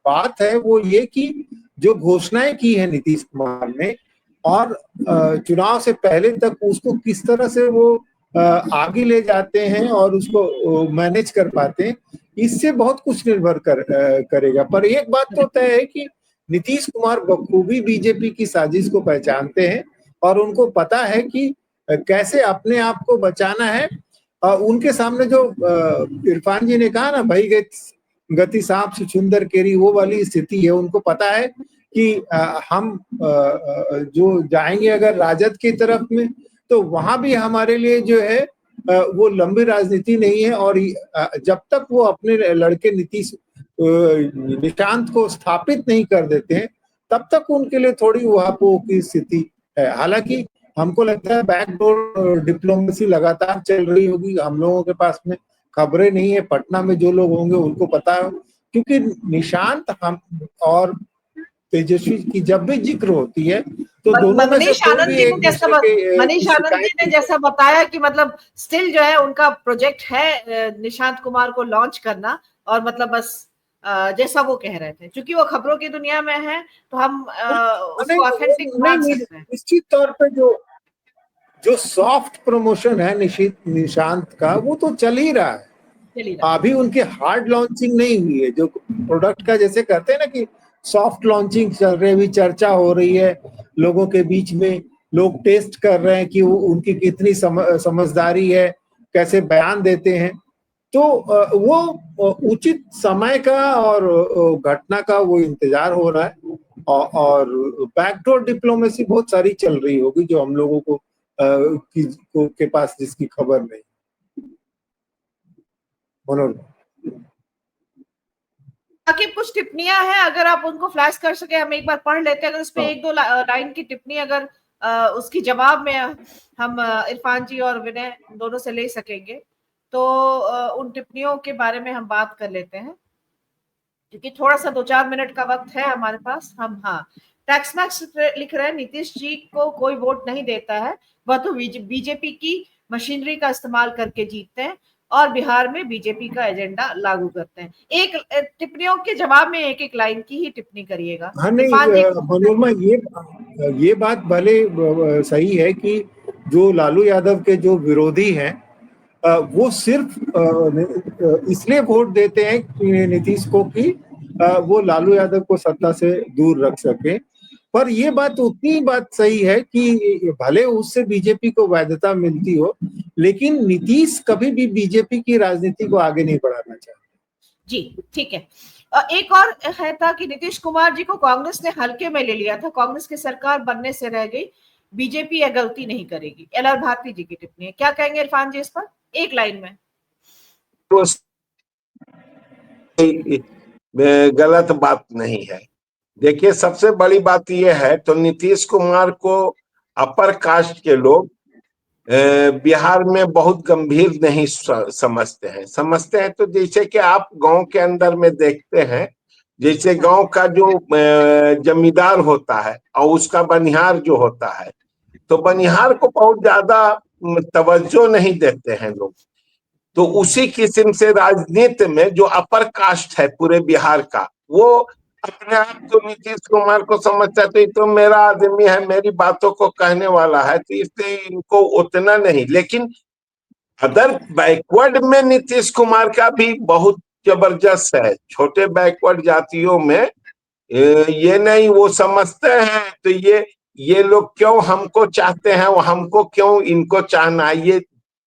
बात है वो ये कि जो घोषणाएं की है नीतीश कुमार ने, और चुनाव से पहले तक उसको किस तरह से वो आगे ले जाते हैं और उसको मैनेज कर पाते हैं, इससे बहुत कुछ निर्भर करेगा। पर एक बात तो तय है कि नीतीश कुमार बखूबी बीजेपी की साजिश को पहचानते हैं और उनको पता है कि कैसे अपने आप को बचाना है। उनके सामने जो इरफान जी ने कहा ना, भाई गति सांप छुछुंदर केरी, वो वाली स्थिति है। उनको पता है कि हम जो जाएंगे अगर राजद की तरफ में, तो वहां भी हमारे लिए जो है वो लंबी राजनीति नहीं है। और जब तक वो अपने लड़के निशांत को स्थापित नहीं कर देते हैं, तब तक उनके लिए थोड़ी उहापोह की स्थिति है। हालांकि हमको लगता है बैकडोर डिप्लोमेसी लगातार चल रही होगी। हम लोगों के पास में खबरें नहीं है, पटना में जो लोग होंगे उनको पता है, क्योंकि निशांत हम और तेजस्वी की जब भी जिक्र होती है तो दोनों में से कोई भी एक दूसरे के मनीष आनंद जी ने जैसा बताया कि मतलब स्टिल जो है उनका प्रोजेक्ट है निशांत कुमार को लॉन्च करना, और मतलब बस जैसा वो कह रहे थे, क्योंकि वो खबरों की दुनिया में है तो हम उसको ऑथेंटिक मान सकते हैं। निश्चित तौर पे जो सॉफ्ट प्रमोशन है निशांत का, वो तो चल ही रहा है। अभी उनकी हार्ड लॉन्चिंग नहीं हुई है। जो प्रोडक्ट का जैसे कहते हैं ना कि सॉफ्ट लॉन्चिंग चल रही है, अभी चर्चा हो रही है लोगों के बीच में, लोग टेस्ट कर रहे हैं कि उनकी कितनी समझदारी है, कैसे बयान देते हैं। तो वो उचित समय का और घटना का वो इंतजार हो रहा है। और बैकडोर डिप्लोमेसी बहुत सारी चल रही होगी जो हम लोगों को के पास जिसकी खबर नहीं। बाकी कुछ टिप्पणियां हैं, अगर आप उनको फ्लैश कर सके, हम एक बार पढ़ लेते हैं। अगर उस पर एक दो लाइन की टिप्पणी अगर उसकी जवाब में हम इरफान जी और विनय दोनों से ले सकेंगे, तो उन टिप्पणियों के बारे में हम बात कर लेते हैं, क्योंकि थोड़ा सा 2-4 मिनट का वक्त है हमारे पास। हम टैक्स मैक्स लिख रहे हैं, नीतीश जी को कोई वोट नहीं देता है, वह तो बीजेपी की मशीनरी का इस्तेमाल करके जीतते हैं और बिहार में बीजेपी का एजेंडा लागू करते हैं। एक टिप्पणियों के जवाब में एक एक लाइन की ही टिप्पणी करिएगा। हाँ नहीं मनोरमा, ये बात भले सही है कि जो लालू यादव के जो विरोधी हैं वो सिर्फ इसलिए वोट देते हैं नीतीश को कि वो लालू यादव को सत्ता से दूर रख सके। पर ये बात उतनी बात सही है कि भले उससे बीजेपी को वैधता मिलती हो, लेकिन नीतीश कभी भी बीजेपी की राजनीति को आगे नहीं बढ़ाना चाहते। जी ठीक है। एक और है था कि नीतीश कुमार जी को कांग्रेस ने हल्के में ले लिया था, कांग्रेस की सरकार बनने से रह गई, बीजेपी यह गलती नहीं करेगी। एल.आर. भारती जी की टिप्पणी है, क्या कहेंगे इरफान जी इस पर एक लाइन में? तो गलत बात नहीं है। देखिए, सबसे बड़ी बात यह है, तो नीतीश कुमार को अपर कास्ट के लोग बिहार में बहुत गंभीर नहीं समझते हैं। तो जैसे कि आप गांव के अंदर में देखते हैं, जैसे गांव का जो जमींदार होता है और उसका बनिहार जो होता है, तो बनिहार को बहुत ज्यादा तवज्जो नहीं देते हैं लोग। तो उसी किस्म से राजनीति में जो अपर कास्ट है पूरे बिहार का, वो अपने आप को नीतीश कुमार को समझता है, तो ये तो मेरा आदमी है, मेरी बातों को कहने वाला है, तो इसलिए इनको उतना नहीं। लेकिन अदर बैकवर्ड में नीतीश कुमार का भी बहुत जबरदस्त है। छोटे बैकवर्ड जातियों में ये नहीं, वो समझते हैं तो ये लोग क्यों हमको चाहते हैं, वो हमको क्यों इनको चाहना है, ये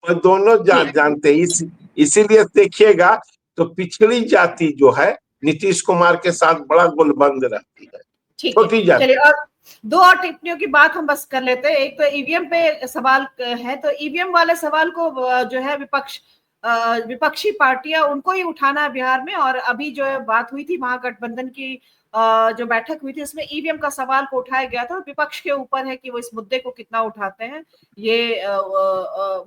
दोनों जानते हैं। इसीलिए देखिएगा तो पिछड़ी जाति जो है नीतीश कुमार के साथ बड़ा गुलबंद रहती है, छोटी जाति। चलिए, और दो और टिप्पणियों की बात हम बस कर लेते हैं। एक तो ईवीएम पे सवाल है, तो ईवीएम वाले सवाल को जो है विपक्षी पार्टियां उनको ही उठाना है बिहार में। और अभी जो बात हुई थी महागठबंधन की जो बैठक हुई थी, उसमें ईवीएम का सवाल को उठाया गया था। विपक्ष के ऊपर है कि वो इस मुद्दे को कितना उठाते हैं। ये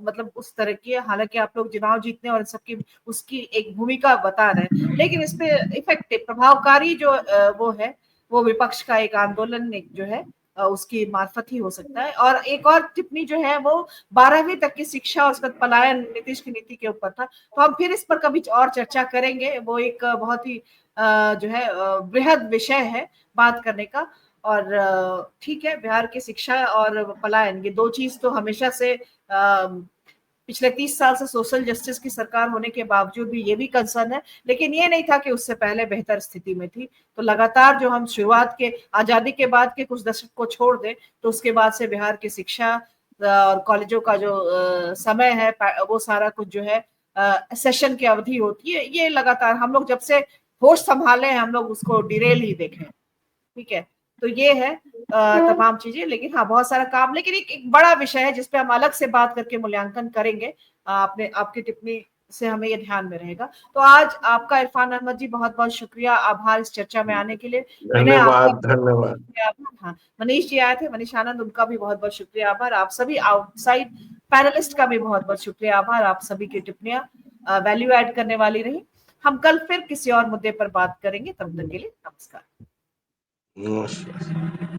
मतलब उस तरह की, हालांकि आप लोग चुनाव जीतने और सबकी उसकी एक भूमिका बता रहे हैं, लेकिन इस पे इफेक्टिव प्रभावकारी जो वो है, वो विपक्ष का एक आंदोलन जो है उसकी मार्फत ही हो सकता है। और एक और टिप्पणी जो है वो 12वीं तक की शिक्षा और उसका पलायन नीतीश की नीति के ऊपर था। तो हम फिर इस पर कभी और चर्चा करेंगे, वो एक बहुत ही जो है बृहद विषय है बात करने का। और ठीक है, बिहार की शिक्षा और पलायन, ये दो चीज तो हमेशा से पिछले 30 साल से सोशल जस्टिस की सरकार होने के बावजूद भी ये भी कंसर्न है, लेकिन ये नहीं था कि उससे पहले बेहतर स्थिति में थी। तो लगातार जो हम शुरुआत के आजादी के बाद के कुछ दशक को छोड़ दें, तो उसके बाद से बिहार की शिक्षा और कॉलेजों का जो समय है, वो सारा कुछ जो है सेशन की अवधि होती है, ये लगातार हम लोग जब से होश संभाले हैं, हम लोग उसको डिरेल ही देखें। ठीक है, तो ये है तमाम चीजें। लेकिन हाँ, बहुत सारा काम, लेकिन एक बड़ा विषय है जिसपे हम अलग से बात करके मूल्यांकन करेंगे। आपकी टिप्पणी से हमें ये ध्यान में रहेगा। तो आज आपका इरफान अहमद जी बहुत बहुत शुक्रिया, आभार इस चर्चा में आने के लिए। धन्यवाद धन्यवाद। हाँ, मनीष जी आए थे, मनीष आनंद, उनका भी बहुत बहुत शुक्रिया, आभार। आप सभी आउटसाइड पैनलिस्ट का भी बहुत बहुत शुक्रिया, आभार। आप सभी की टिप्पणियां वैल्यू ऐड करने वाली रही। हम कल फिर किसी और मुद्दे पर बात करेंगे, तब तक के लिए नमस्कार। नमस्कार।